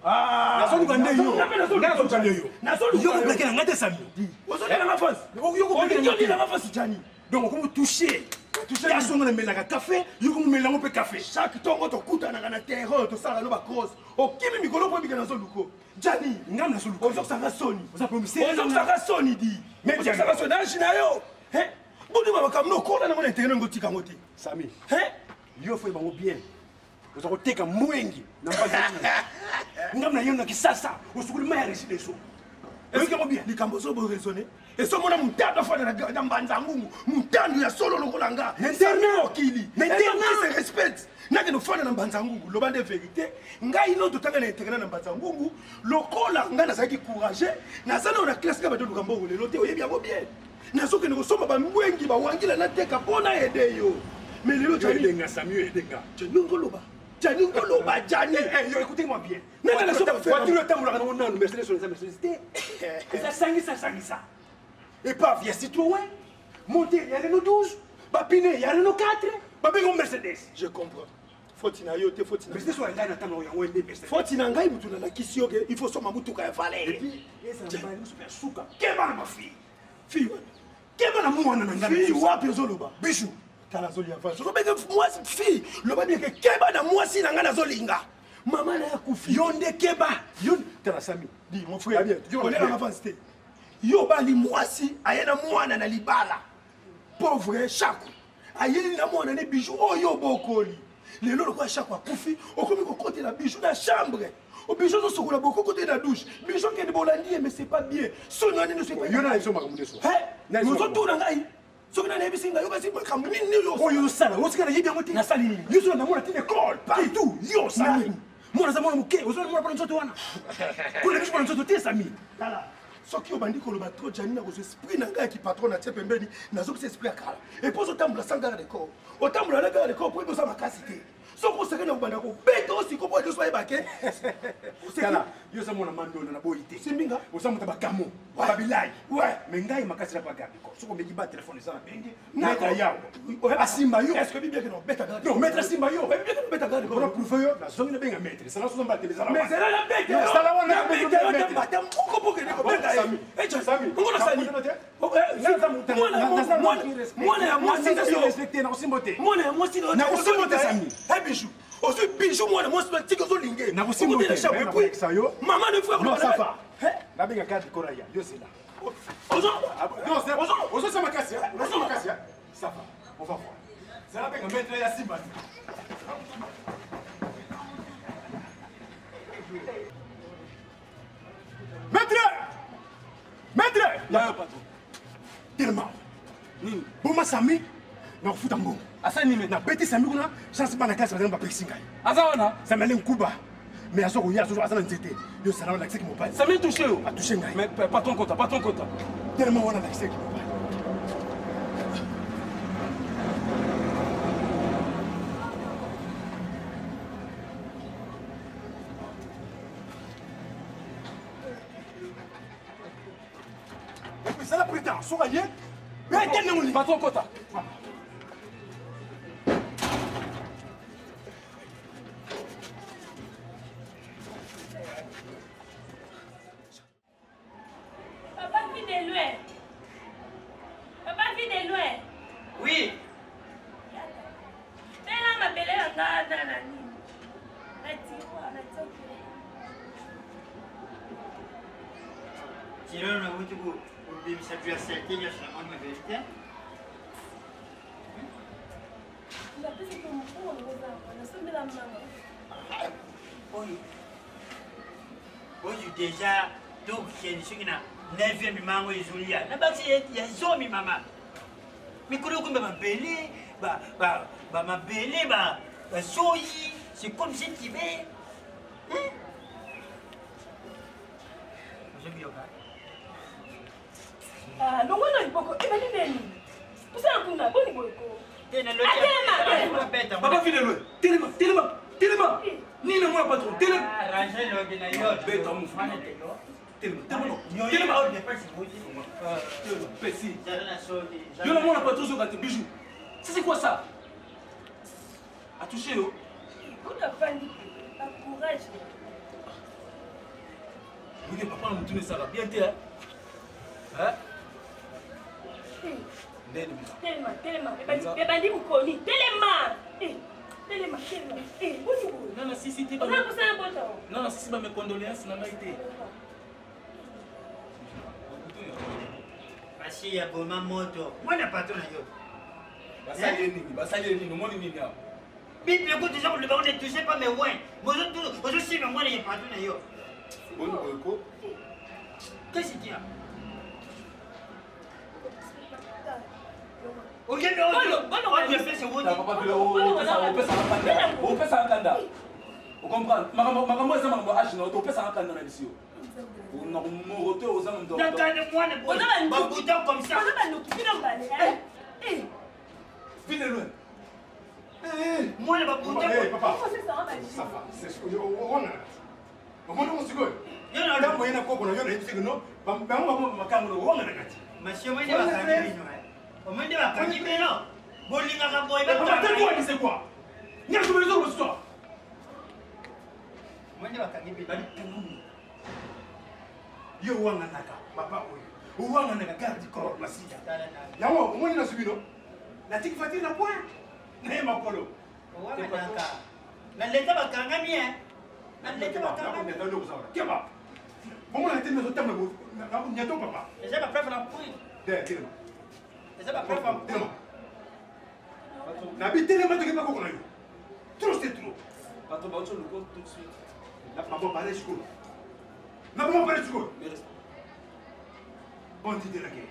Ah, nazo lukande yo. Nazo lukande yo. Nazo lukande yo bloquer na ngate sami. Ozo na ma face. Yo ko bloquer na ma face jani. Donc comme toucher. Toucher ya songa na melaka café, yo ko melango pe café. Chaque tongo to kutana na terreur to sala lo ba cross. O kimi mikolo po bika nazo luko. Jani, ngam nazo luko. Ozo sanga soni. Ozo promise. Ozo sanga soni di. Mais ozo sanga soni na jina yo. Hein? Bodi ba kamno ko na ngona terreur ngo tika ngoti. Sami. Hein? Yo fo bango bien. Ozo ko teka mwengi na mbaza. Ngam na yo na kisasa. Osukuli maya reside so. Est-ce que bien likambo so bo raisonner? Et so mona mutando fa na mbanza ngungu. Mutando ya solo lokolanga. N'interne okili. N'interne se respecte. Nake no fana na mbanza ngungu. Loba de vérité. Ngai no to tanga na interne na mbanza ngungu. Lokola ngana saki courage. Na sana na classe ka ba do likambo le lote oyebi yango bien. Na so ke no soma ba mwengi ba wangila na teka pona ede yo. Mais le lote edenga Samuel edenga. Tchenungo loba. Tchenungo loba Jani. Yo écoutez-moi bien. Nana la so voiture le temps la na Mercedes sur les Mercedes. Ça sangisa. Et pas via Citroën. Monter, il y a Renault 12. Bapiné, il y a Renault 4. Babingo Mercedes. Je comprends. Fotina yote, fotina. Mercedes soit là, n'attend rien, on est Mercedes. Fotina ngai mutu na kisi yoke, il faut soma mutu ka valeur. Et puis, ça va nous faire souka. Quelle ma fille. Fille. Keba na mwana na ngana. Fille wapi ozoloba? Bijou. Tala zoli avance. Ozobenge mwasi fille. Loba bien que keba na mwasi na ngana zolinga. Maman na kufi. Yonde keba. Yonde tala Sami. Dis mon frère. On est en avance. Yo bali mwasi ayena mwana na libala. Pauvre chaque. Ayeli na mwana ne Bijou oyo bokoli. Lelo lokwa chaque kufi okomi ko côté la Bijou na chambre. Au Bijou zo sokola boko côté la douche. Bijou ke de bolandi mais c'est pas bien. Sono ne se pas. Yo na so makamude so. Hein? Nous zo tourna ngai. Soki na nebi singa yo kasi makamu nini yo. Oyo sala, wo sikana yibi ngoti na sali nini. Yo so na mwana tine call partout. Yo sali. Mwana za mwana muke, ozo mwana pa nzoto wana. Kuna biso pa nzoto te Sami. Tala. Soki yo bandi koloba trop janina ko esprit na ngai ki patron na tie pembeni na zo ko esprit akala. Et pose otambula sangara de corps. Otambula na gare de corps pour bosa makasi te. Soko seke na banda ko beto osi ko po de so ebake. Tala, yo sa mwana mandona na boyite. Simbinga, osa mutaba kamo. Babilai. Ouais, mais ngai makasi na pa gare de corps. Soko meji ba téléphone ça na benge. Maître yao. Asimba yo. Est-ce que bien que non beta gare? Non, maître Simba yo. Bien que non beta gare. On a prouvé yo. La zone na benga maître. Ça na so mba télé ça la. Mais c'est là la bête. Ça la wana bête. Bata moko poke ne ko beta. Sami. Eh Sami. Ngona sani. Mwana ya mwasi na yo respecter na osimbote. Mwana ya mwasi na osimbote Sami. Eh Bijou. Ozo Bijou mwana mwasi na tiko zo linge. Na osimbote. Maman de frère. Non ça va. La benga carte koraya. Yo c'est là. Ozo. Non c'est Ozo. Ozo c'est makasi. Ozo makasi. Ça va. On va voir. C'est la benga maître ya Simba. Maître! Maître! Là, patron. Tellement. Bon, Sami, na kufuta mbongo. Asa nini? Na beti Sami kuna chance bana classe bazana ba pexinga. Asa wana? Ça m'a l'air kuba. Mais aso ko ya aso azana nzete. Yo sala na l'accès qui mobile. Sami touché yo. A touché ngai. Mais pas ton compte, pas ton compte. Tellement wana l'accès qui mobile. C'est la prétendance, soyez. Pas ton quota. Papa vit de loin. Papa vit de loin. Oui. Tena mabele ya ngana na nini. Sinon, on va vous dire que ça a été il y a seulement une vérité. Hoje déjà, donc c'est une 9e maman et Julia. Na basi ya zomi mama. Mikolo kumbe mabele, mabele, soyi, c'est comme si tu veux. Je vais Ah, non, non, poko. Eba ni nini? Tusana kuna boni boyko. Tena lo. Papa vide loin. Téléma. Ni na moi patron. Téléma. Ranger lo de na yo. Beta mon frère. Téléma. De pas si vous Pessi. na sorti. Yo na moi patron zo gâte Bijou. C'est quoi ça? A touché yo. On a paniqué. Pas courage. Oui, papa nous tourner ça là. Bien t'es hein? Telema. Ebandi mukoni. Telema. Non, si, t'es pas. Non, si, mes condoléances, n'a pas été. Basi ya boma moto. Mwana patron yo. Basali nini, moni nini hapo? Bibi yako déjà on ne touche pas mes ouins. Moi je suis mais moi il patron yo. Bon ko. Qu'est-ce qu'il y a? Oye, on a fait ce mot. On peut ça entendre. Vous comprenez? Maman ça m'a agi non, on peut ça entendre ici. On a mon retour aux hommes donc. Moi ne pas bouton comme ça. Vite loin. Moi ne pas bouton. Papa. Ça va. C'est ce que on a. On se gosse. Yo na Ngambo yena koko na yo na yipse no. Bango makango no wonga nakati. Monsieur moi ne va pas dire non. Au moins de la famille mais non. Bolinga ka boy ba. Papa, c'est quoi? Nya je me les autres histoire. Moi ne va pas dire. Yo wanga naka. Papa oyo. uwanga na carte du corps na sita yango ngoni na subino na tiki fatiri na point na makolo Uwanga naka. Naleta bakangami eh. Naleta bakangami. Keba. Comment on a été mis au terme de bientôt papa. Et j'ai pas preuve la pouille. Dis-moi. Et j'ai pas preuve la pouille. Dis-moi. N'habitez les mains de Keba Kokonayo. Trop c'est trop. Patron, bah, tu le compte tout de suite. N'a pas parlé de school. N'a pas parlé de school. On dit de la guerre.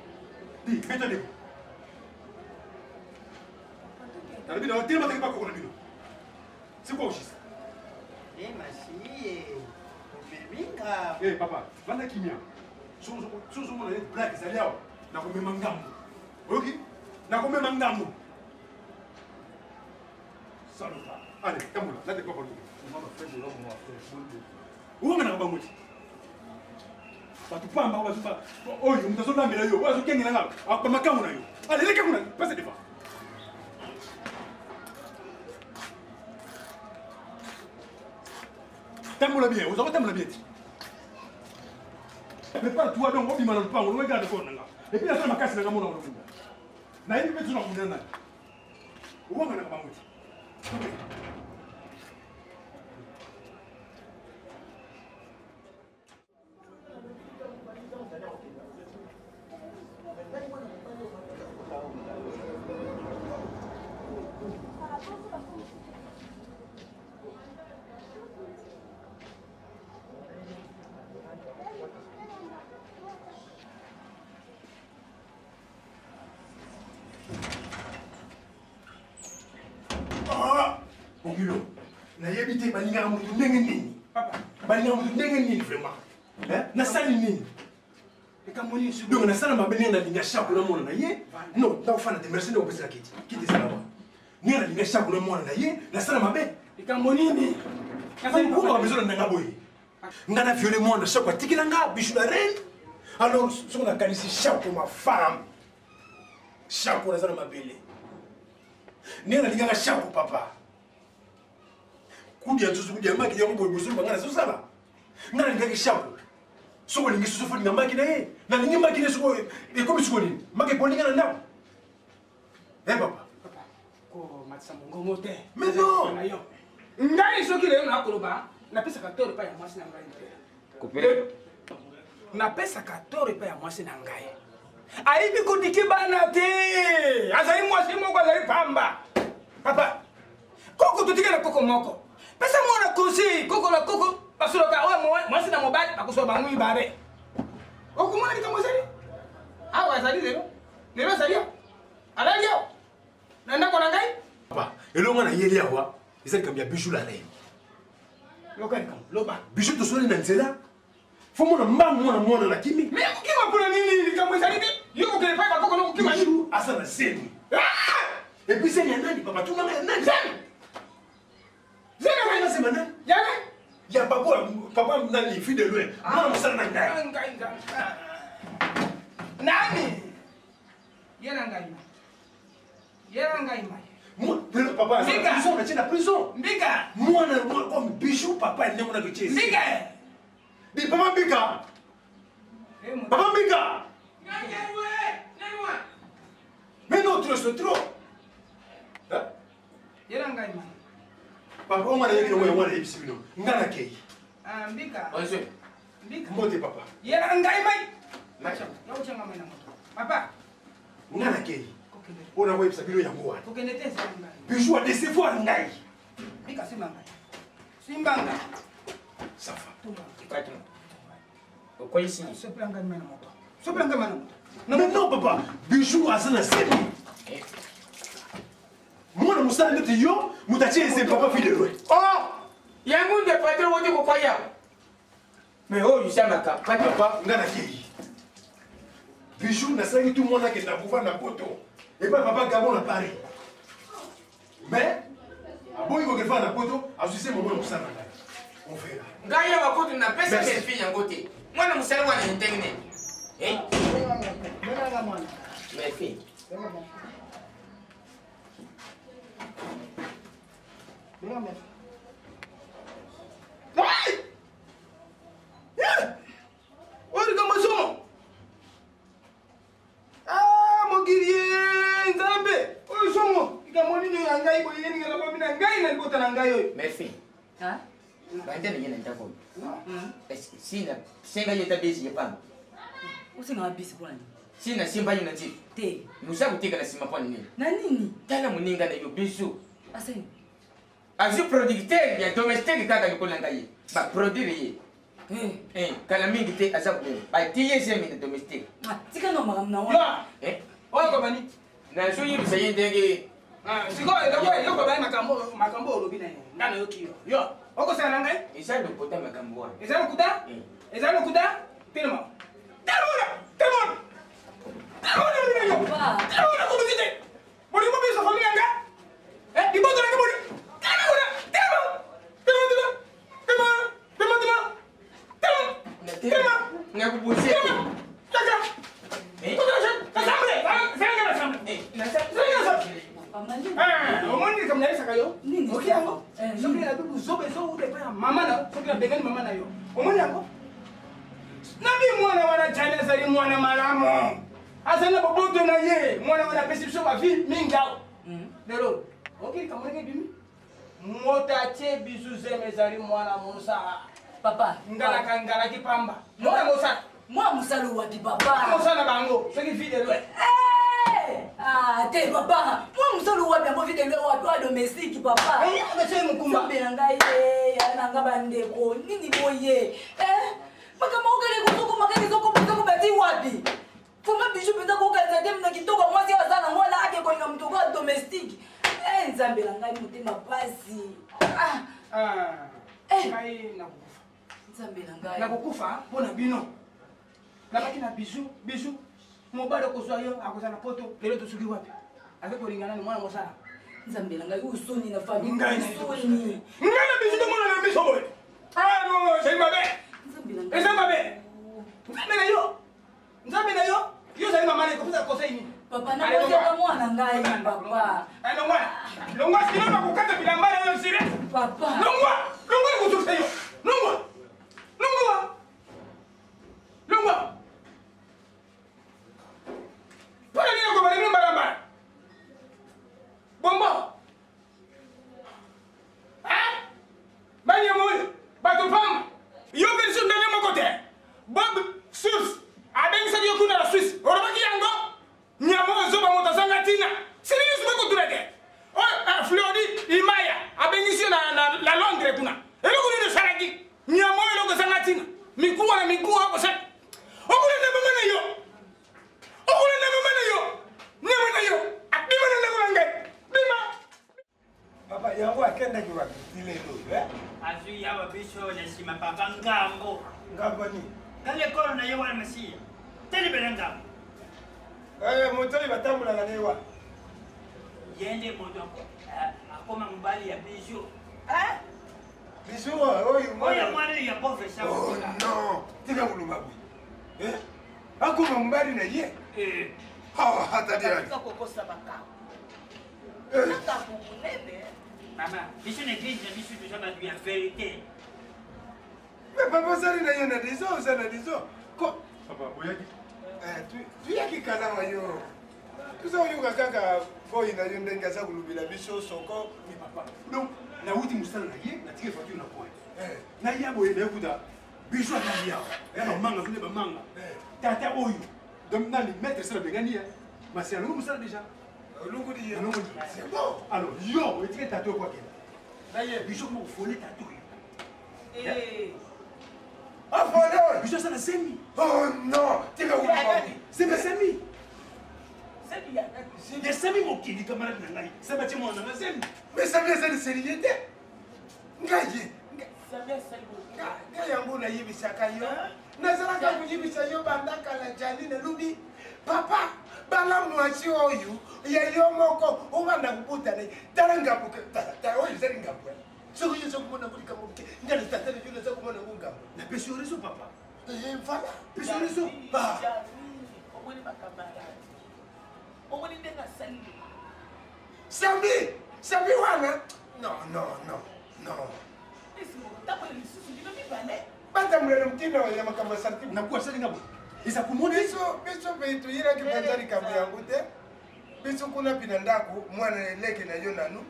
Dis, mets-toi debout. T'as vu, t'es le Keba Kokonayo. C'est quoi au juste? Eh, ma chérie. Minga. Eh, papa, vanda kimia. Sozo mona net black zaliao. Na komema ngambo. Ok? Na komema ngambo. Salota. Allez, kamula, là t'es pas bon. On va faire de l'homme, on va faire. Où on a pas mouti? Batu pamba wa zupa. Oyo, mtazo lambela yo. Wa zukengi na ngalo. Apa makamu na yo. Allez, leka kuna. Passe devant. Tamboula bien, vous avez tamboula bien. Prépare-toi donc, on dit mal pas, on regarde quoi. Et puis la femme a cassé la gamme. Na hivi vitu tunakumbana nayo. Uongo na kama mti. Ongulo, na yebite balinga mutu ndenge nini? Papa, balinga mutu ndenge nini vraiment? Na sali nini? Ekamoni su. Donc na sala mabele na linga shaku na mona na ye. Non, ta fana te merci de opesa kiti. Kiti sala ba. Ni na linga shaku na mona na ye, na sala mabe. Ekamoni ni. Kasa ni kwa besoin na ngaboyi. Ngana violer moi na shaku tikila nga bichu la reine. Alors, ce qu'on a qualifié shaku ma femme. Shaku na sala mabele. Ni na linga shaku papa. Kudia tusu kudia maki ya mbo bosu bangana so sala. Ngana ngaki shapo. Soko lingi susu fodi ngamaki na ye. Na lingi maki ne soko e komi soko ni. Maki polinga na ndao. Papa. Papa. Ko matsa mongo te. Mais non. Ngai soki leo na koloba, na pesa 14 pa ya mwasi na ngai te. Coupé. Na pesa 14 pa ya mwasi na ngai. Aibi kutiki bana te. Azali mwasi moko azali pamba. Papa. Koko tutike na koko moko. Pesa mwana kosi, koko la koko, basuloka oe mwasi na mobali, bakusoba bangu ibare. Okumona kama zali? Awa zali leo. Leo zali yo. Ala yo. Nenda kona ngai? Papa, elonga na yeli awa, ezali kambia bijou la reine. Lokani kama loba. Bijou to soli na nzela. Fomo na mbangu mwana na kimi. Mais kima pula nini kama zali te? Yo ko kele pa koko no kima bijou asa na seni. Et puis c'est nani papa, tu n'as nani. Zena na sema nani? Yana? Ya papa nani fille de loin. Mwana musala na ngai. Nani? Yana ngai. Yana ngai mai. Moi, papa, prison, na prison. Mbika. Moi comme bijou papa ne mona que Mbika. Di papa Mbika. Papa Mbika. Mais non, c'est trop. Yana ngai mai. Papa, on m'a dit que moi on est ici bino. Ngana kei. Ah, Mbika. Bonjour. Mbika. Mbote papa. Yana ngai mai. Macha. Yo changa mai na moto. Papa. Ngana kei. On a web sabilo yango wana. Kokende te ngai. Bijou a décevoir ngai. Mbika simanga. Simbanga. Ça va. Patron. Pourquoi ici? Sopla ngai mai na moto. Sopla ngai mai na moto. Mais non papa, bijou asa na seni. Mwana musala ndeto yo, mutachi ese papa fille de loin. Oh! Yangu de patron wote ko kwaya. Mais oh, you say maka. Papa, ngana kei. Bijou na sangi tout monde qui na pouvoir na poto. Et pas papa Gabon na Paris. Mais aboyi ko kefa na poto, asuse mo mwana musala ngai. On verra. Ngaya wakotu na pesa selfie yango te. Mwana musala wana interne. Eh? Mwana mwana. Merci. Oi! Oi, kama somo. sina senga yeta bisi yepa usinga bisi pona sina simba yina ti te musa kutika na simba pona ni na nini tala muninga na yo bisu asen azu producteur ya domestique kaka likolanga ye ba produire ye kala mingi te azaku ba tiye se mingi domestique tika no makamna wa oyo ko bani na so yi bisa yendenge siko yo ko bani makambo olobi na ngana yo kiyo yo oko sana ngai isa lokuta makambo wa isa lokuta pilma telmona ko bidite bori mo bisa famille nga di bodo nga bori nga kubusi omoni kamnyali saka yo oki yango soki na bibu zobe zo ude pa mama na soki na bengani mama na yo omoni yango nabi mwana wana chana sari mwana malamu asana boboto na ye mwana wana perception ba vie mingao lero oki kamone bimi mota che bisu zeme zari mwana musa papa ngala kipamba mwana musa moi musalu wapi papa musa na bango soki vide lwe te papa moi musalu wapi ambo vide lwe wapi wa domestique papa abeche mukumba mbela ngai ye nanga bandeko nini boye makama okele kutoko makele zoko bati wapi fuma bishu penda ko kaza dem na kitoko mwasi azana ngwana ake ko nga mtoko domestique nzambela ngai mutema pasi ngai nakukufa nzambela ngai nakukufa mpona bino nabaki na bisu mobali okozwa yo akozala poto lelo tosuki wapi ake kolingana ni mwana mosala nzambela ngai usoni na famille ngai usoni ngai na bisu tomona na biso boye zali mabe eza mabe nzambe na yo zali mama na kopesa conseil ni papa na koteka mwana ngai papa longwa sino nakukata bilamba na yo sire papa longwa ekususa yo longwa mpona nini okobala bino mbalambala bombo banyama oyo bato pamba yo version ndenge moko te bob source abengisaki yo kuna na swisse olobaki yango nyama oyo zoba moto azanga ntina sinini suma kotuna te oyo flori imaya abengisi yo na londres kuna eloko nini esalaki nyama oyo eloko ezanga ntina mikuwa na mikuwa okosala okulenda mama na yo nyama na yo abima na ndeko na ngai bima papa yango akendaki wapi lelo azwi yawa biso na nsima papa ngambo ni nalekolo na ye wana masiya telibele ngambo moto oyo batambulaka naye wa yende moto akoma mobali ya biso biso oyo mwana ya profesa non tika kuluma boye akoma mobali na ye mama biso na église na biso toza bato ya vérité papa osali na yo na diso oza na diso papa oyaki tuyaki kalanga yo toza koyoka kaka boyi na yo ndenge aza kolubela biso soko donc nauti mosala na ye natiki voiture na point naya boye nayokuta biso atali awa ya bamanga tone bamanga tata oyo donc nani maître sala bengani masi alongo mosala déjà olungudi ye c'est bon alors yo etike tata oyo kwakela biso koma kofole tata oyo afole oyo biso asala semi oh non tika kuluma semi semi ya semi mokili camarade na ngai semi atie mwana nanga semi mais sami asali serie te ngai ngai yango nayebisaka yo nazalaka koyebisa yo bandakala jali nalubi papa bala mwasi oyo ya yo moko obanda kobutana tala ngambo oyo ezali ngambo soki yo sokomona ngo likambo ke ngana tata na yo naza komona ngo ngambo napesi yo reso papa voilà pesi yo reso omoni makamara omoni ndenge asali sami wana non takola lisusu bino mibale batambulela mtina ya makambo ya sarti nakuwa asali ngabo eza komona biso mpe tuyiraki mpenza likambo yango te biso kuna pina ndako mwana eleki na yo nanu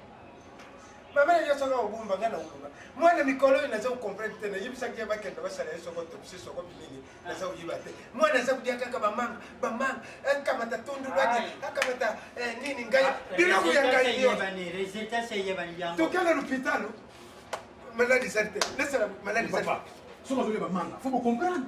Maman ya sanga obumba ngana ulunga. Mwana mikolo inaza ukomprendre tena yibisa kia bakenda basala yeso ko topsi soko binini naza uyibate. Mwana za kudia kaka bamanga kama tatundu lwaje akamata nini ngai bila kuyangai hiyo. Resultat c'est yebani yango. Tokana l'hôpital. Maladi sante. Laisse maladi sante. Soma zole bamanga. Faut comprendre.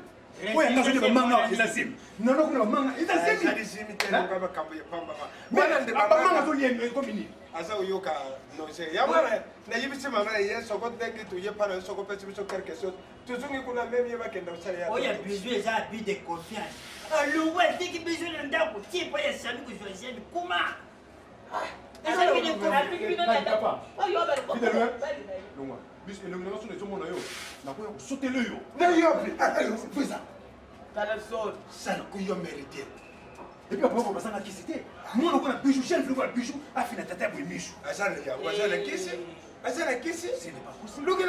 Ouais, na zole bamanga ilazim. Nano kuna bamanga ilazim. Ilazim tena ngaba kambo ya pamba. Mwana nde bamanga zole komini. Asa uyoka nonse yamara na yibisi mama ya soko dengi tu ye para soko pesi biso quelque chose tuzungi kuna meme yeba kenda usale ya oya besoin za bi de confiance alors ouais dès que besoin de ndako ti pas ya sami ko joie de kuma asa bi de confiance papa fidèle longa bis ele ngana sone zomo na yo na ko sauter le yo na yo fais ça kala sol ça ko yo mérité. Et puis après, on va s'en acquitter. Moi, on a bijou, chien, le voir bijou, a fini ta table, bijou. Azan le gars, azan le kiss. Azan le kiss, ce n'est pas possible. Look at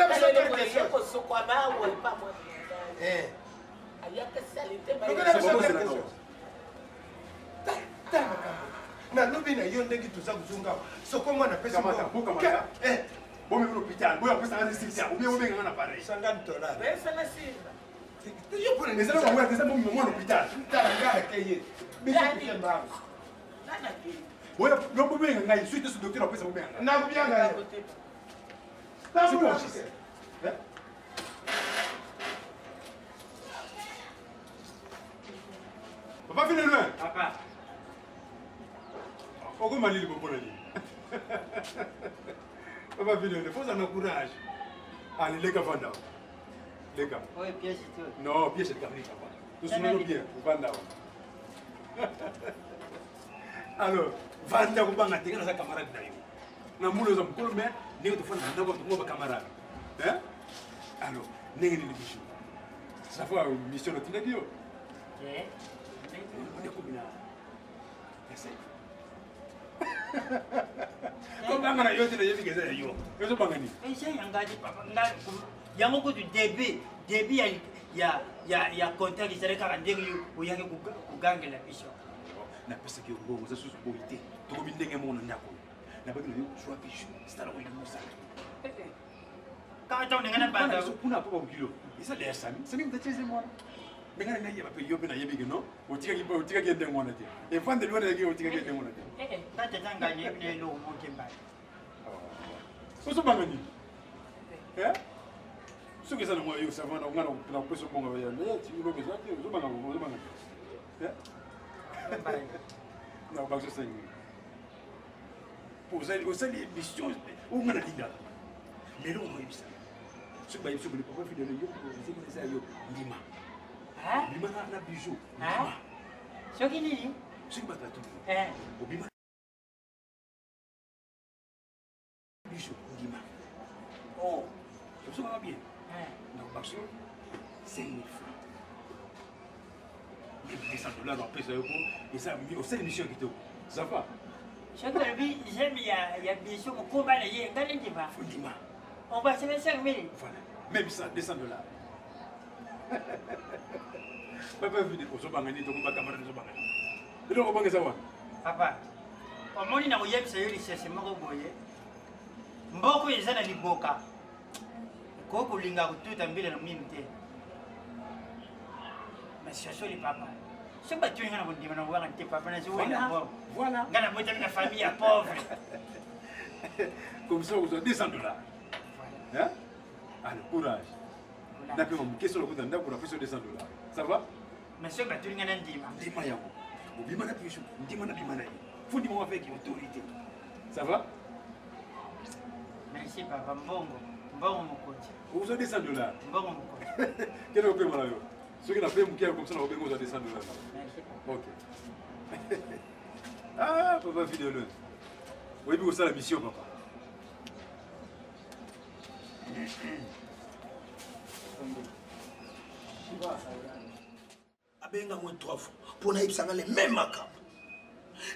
ça. Na lobi na yo ndenge tuza kuzunga. Soko mwana pesa mo. Kamata. Bon même l'hôpital, bon après ça va rester ou bien on vient en appareil. $50. Pesa na simba. Yo pour les gens vont des moments moi l'hôpital. Taranga keye. Biso mbamba. Ouais, non pour bien ngai suite ce docteur après ça va bien. Na bien ngai. C'est bon. Papa file loin. Papa. Pourquoi mali le bon ali? Papa file loin, faut ça courage. Allez les gars vanda. Les gars. Oui, pièce tout. Non, pièce de garni papa. Tout sonne bien, vanda. Alors, vanda ko banga tinga sa camarade na yo. Na mulo za mkolo me, ni to fona ndako to ngoba camarade. Hein? Alors, nenge ni bishu. Ça va mission de tinga yo. Eh? On est combien? Essaye. Comme banga na yo tena yebi keza yo. Yo so banga ni. Eh, c'est yangaji papa. Yango ko du début ya contact isereka ndenge uyake kugangela bisho. Na pesa ki ngo za susu boite. To bi ndenge mo na nyako. Na ba yo so bisho. Stara ko yusa. Ka ta ngana banda. So puna papa kilo. Isa le sami. Sami mtacheze mwana. Mengana na yeba pe yobe na yebi no. Otika ki ndenge mwana te. E fande lwana yake otika ki ndenge mwana te. Ta tanga ni ne lo mo kemba. So banga ni. Eh? Ce que ça ne moi yo ça va on a la pression bon va aller tu veux que ça tu veux banga eh non pas que ça pour ça au sein des missions on a dit là mais non on ça ce que je voulais pas fidèle yo c'est que ça yo lima hein lima na bijou hein ce qui dit ce que pas tout hein lima bijou lima oh ça va bien. Non, parce que c'est 1000 francs. $200 en plus, et ça, au sein de l'émission qui te. Ça va? Chaque fois, j'aime, il y a bien sûr mon combat, il y a un gars qui va. On va se faire 5 000. Voilà, même ça, $200. Papa, vu des choses, bangani, tu vas camarade de bangani. Et donc, on va savoir. Papa, au moment où il y a eu c'est mon boye. Mboko il zana liboka. Koko linga kututa mbele na mimi te. Mais c'est ça les papa. C'est pas tu ngana kundima na wanga te papa na zuwa na pauvre. Voilà. Ngana mwita mina famille ya pauvre. Comme ça vous avez $200. Hein? Allez, courage. D'accord, question le ndako pour la pression $200. Ça va? Mais c'est pas tu ngana ndima. Ndima yako. Ubima na pisho, ndima na bima na yi. Faut ndima avec autorité. Ça va? Merci papa mbongo. Mbongo mokoji. Vous avez $200. Mbongo mokoji. Quel est le paiement là? Ceux qui n'ont pas payé comme ça, on a besoin de $200. Merci. Ok. Ah, papa fidèle. Oui, puis ça la mission, papa. Abenga moi 3 fois pour naïbsanga les mêmes macabre.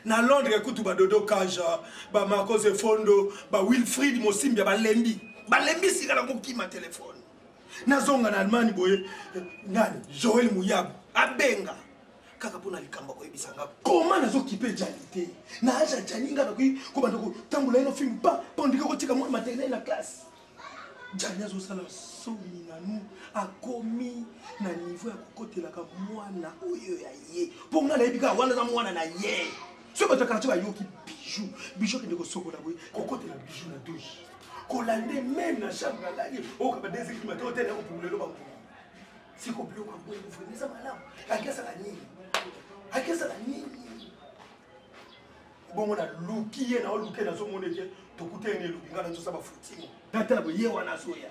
Na Londres écoute ba Dodo Kaja, ba Marcos Fondo, ba Wilfried Mosimbia ba Lembi. Ba Lembi sika ko kima téléphone. Na zonga na Allemagne boye nani Joël Mouyabu abenga. kaka mpona likambo koyebisanga koma nazokipe jani te naaja jani nga nakoki kobanda kotambola ye no filme mpo ndike kotika mwana maternel na classe jani azosala soni nanu akomi na niveau ya kokotelaka mwana oyo ya ye mpo nga nayebi kaka wana aza mwana na ye soki bato akala te bayoki bijou akende kosokola boye kokotela bijou na douche kolande meme na chambre alali okaba deséclimate otene akopungulelo bangu siko biloko ya boye vraimen eza malamu akesala nini bongo na luki ye na oluke nazomona ete tokutene eluki nga nazosala bafutimo natala boye ye wana azoya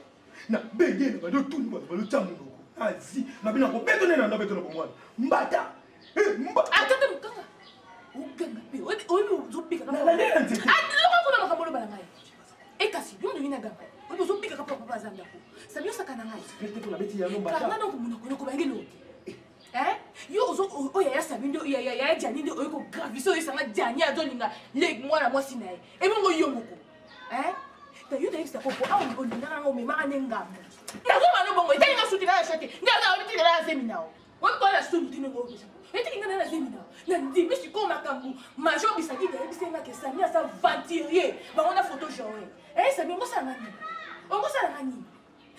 na benge na badotuni bato balotya monoko azi nabina kobetone na ndabetona bomwana mbata atata mokanga oganga mpe oyebi ozobika lokakona makambo oloba na ngai ekasi yo ndongi na gamba oyebi ozobika kapa papa aza ndako sabi osaka na ngai kanga na komonoko yokobangi loki yo oyo ya sabi nde ya jani nde oyo kogravise oyo esanga jani azolinga leki mwana mwasi na ye ebongo yo moko yo nayebisa kopo awa olingaka nga omemaka nde ngambo nazoma no bongo etalinga sutika ya shate ngaza olitikela ya seminao okola solutinengo obisa etikinga na seminao na ndimi sikoyo makambo majo obisaki nayebisengaka esami asa venturier bango na photo genre esami ongosalanga nini ongosalanga nini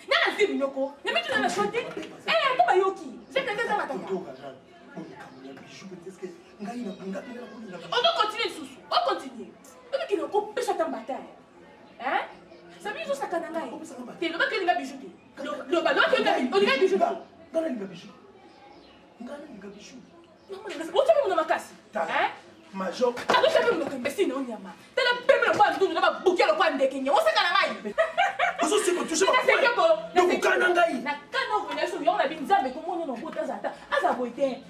nana zimi noko namitina na shote ata bayoki zeteza matata ozokontinue lisusu okontinue obikina okopesa ta mbataye sabi ezosaka na ngai te lobaki olinga bijou te loba lobaki olinga bijou te otomi muna makasi major azosabi munoko mbesi na onyama tala pembe lokwa ndundu na babukia lokwa ndeke nye osaka na ngai okokana ngai nakana okoyina so yongo na bi nzambe komona nokota ata aza boye te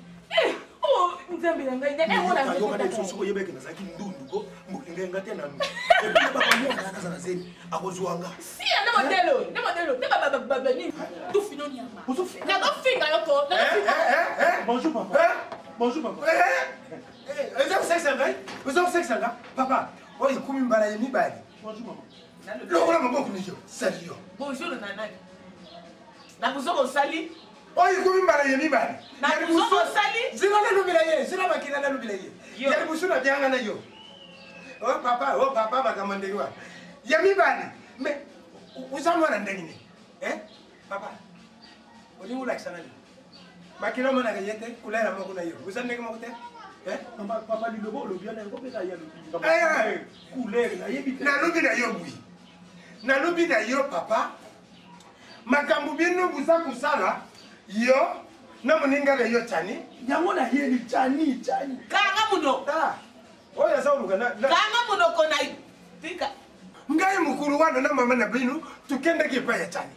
nzambe na ngai soko yebeke nazalaki ndunduko molingenga te nanu ebakamwana zeni akozwanga sia nde modelo nde babanini tufino nyama nakofinga yoko bonjour papa bonjour papa ezakusekisanga papa oyo ikumi mbala ye mibali bonjour mama lokola maboko niyo sali yo bonjour nanani nakuzoko osali oyo ikumi mbala ye mibali nakuzoko osali zina nalubila ye zina makina nalubila ye yali busu na byanga na yo o papa makambo ndenge wana ya mibali me uza mwana ndenge nini papa olingi ulakisa nani makina omonaka ye te kulera moko na yo uza ndenge moko te papa lilobo olobi wana yango mpeka ya couleur nayebi te nalobi na yo bwi nalobi na yo papa makambo bino buza kosala yo na moninga na yo tani yango na yeli tani kanga munoko oyo aza oluka kanga munoko na tika ngai mukulu wana na mama na bino tukendeki epai ya tani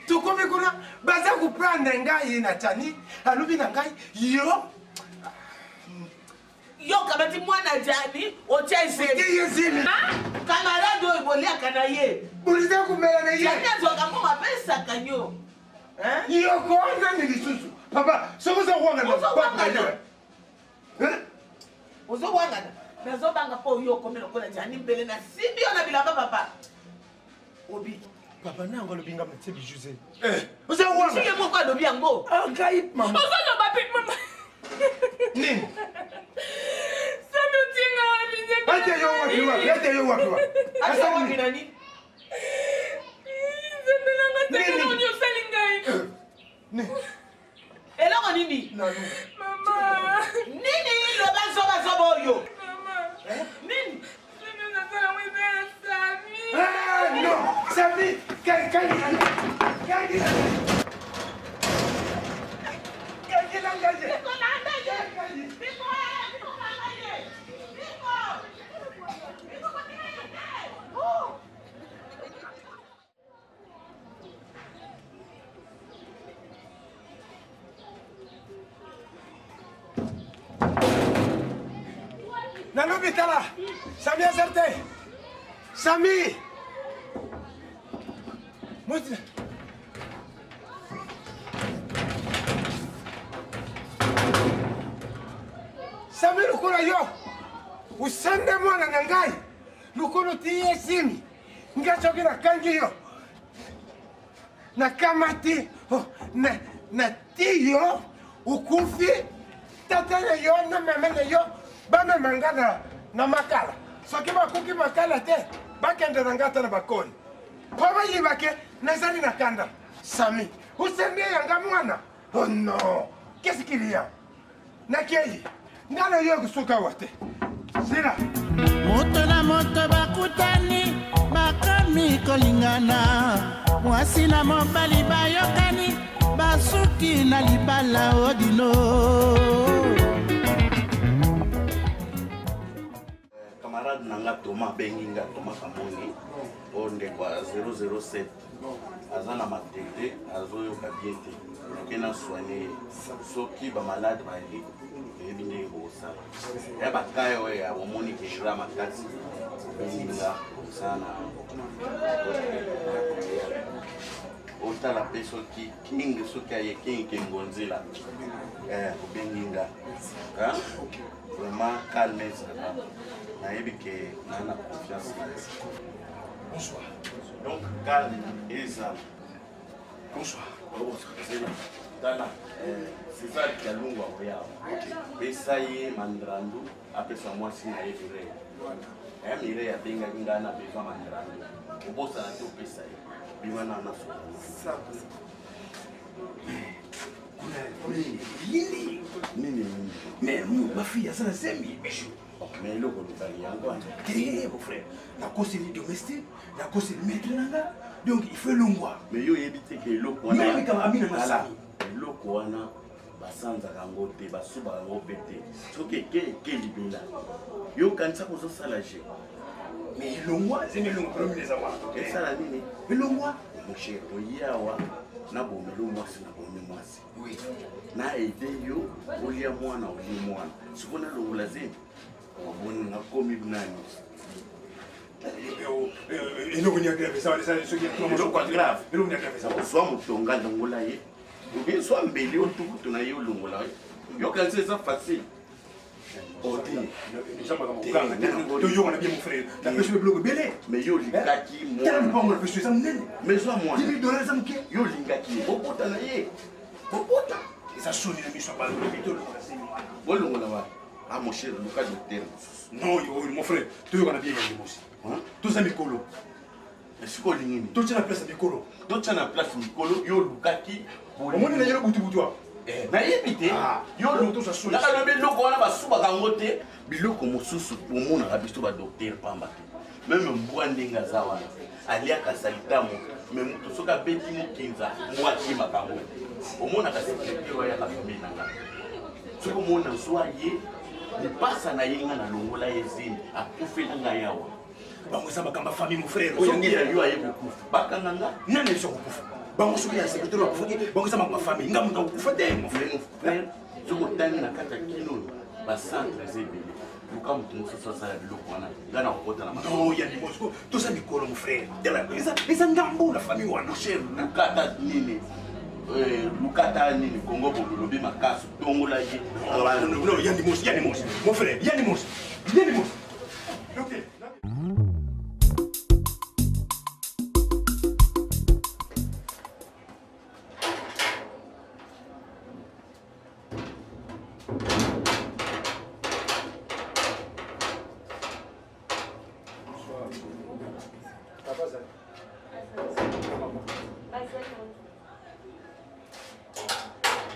tukomi kuna baza kuprendre ngai na tani alobi na ngai yo kabati mwana jani otia izeli kamarade oyo boliaka na ye bolisa kumela na ye jani azwaka mo bapesaka yo yokona ni lisusu papa sokoza kuwangana ozowangana nazobanga mpo oyo okomi lokola jani mbele na simbi yo na bilamba papa obi papa nango alobi nga matie bijou zeli ozowanga moko alobi yango ngai mama ozoloba pe mama nini ate yo wapiwa asowapi nani nzembelanga osali ngai eloko nini mama nini loba zobazoba oyo nini non Sami nalobi tala Sami azerte Sami Motina Sami lukola yo usande mwana na ngai lukola tiye simi ngachoki na kangi yo na kamati na tiyo ukufi tata na yo na mama na yo bamemanga na makala soki bakuki makala te bakendela ngata na bakoli po bayibake nazali na kanda Sami usemie yanga mwana oh non qu'est-ce qu'il y a nakei ngana yo kusuka wate sira moto na moto bakutani bakomi kolingana mwasi na mobali bayokani basuki na libala odino. Camarade nanga Thomas Benginga Thomas Kamoni onde kwa 007 azana matete azoyoka bien te kena soigner soki ba malade bali ebinde bosa ya bakayo ya omoni ke jura makasi Benginga sana otala pe soki king soki aye king kengonzela Benginga ka vraiment calme ça nayebi ke nana confiance. Bonsoir. Donc, calme et ça. Bonsoir. Dana, c'est ça qui a l'ongwa regarde. Et ça y est, Mandrandu, après ça, moi, si naïe viré. Et miré a benga ngana besoin Mandrandu. Au bout, ça n'a tout fait ça. Bimana na ça. Nini. Mais ma fille, ça c'est mi bichou. Mais le gros il y a encore. Mon frère, la cause est domestique, la cause est maître là. Donc il faut l'ongwa. Mais yo éviter que le quoi. Mais comme amina na ça. Le quoi na basanza kango te basuba kango pété. Soki ke libela. Yo kanisa ko sala je. Mais l'ongwa, c'est mes longs problèmes les avoir. Et ça la nini? Mais l'ongwa, mon cher, oyawa na bomelo mwasi na bomelo mwasi. Oui. Na aide yo olia mwana olia mwana. Sikona lo lazima. On a commis nani. Et nous venons grave ça, ce qui est pas grave. Et nous venons grave ça. Soit mutonga longola ye. Ou bien soit mbeli on tout to na yo longola. Yo kan c'est ça facile. Odi. Déjà pas comme ganga. To yo on a bien mon frère. La pêche le bloc belé. Mais yo lingaki moi. Quel pas moi pêche ça nene. Mais soit moi. $10,000 ça m'ké. Yo lingaki. Bopota na ye. Bopota. Et ça sonne la mission pas le plutôt le c'est moi. Bon longola wa. Ah mon cher, le cas de terre. Non, mon frère, tu veux qu'on a bien gagné aussi. Tout ça Mikolo. Est-ce qu'on ligne? Tout ça la place Mikolo. Tout ça la place Mikolo, yo lukaki. Au moins il y a le boutou boutou. Na yebite. Yo tout ça sonne. Na ka lobe loko wana basuba kangote, biloko mosusu omona ka biso ba docteur pamba. Même mbwa ndinga za wana. Alia ka salitamu, même to soka beti mukinza, mwa kima kango. Omona ka secrétaire ya ka famille nanga. Soko mona soye ni pasa na yenga na longola yezini akufela nga yawa bango sa bakamba famille mon frère oyangela yo aye kukufa bakanga nani so kukufa bango so ya secrétaire wa fuki bango sa bakamba famille ngamu ka kukufa te mon frère soko tani na kata kilo ba centre zebele luka mutu so sa biloko wana ngana kokota na non ya ni mosko to sa mikolo mon frère tela esa ngambu la famille wana cher lukata nini Lukata nini Congo Bololobi makasu tongola ye. Non, Yanni Mos, mon frère, Yanni Mos. OK.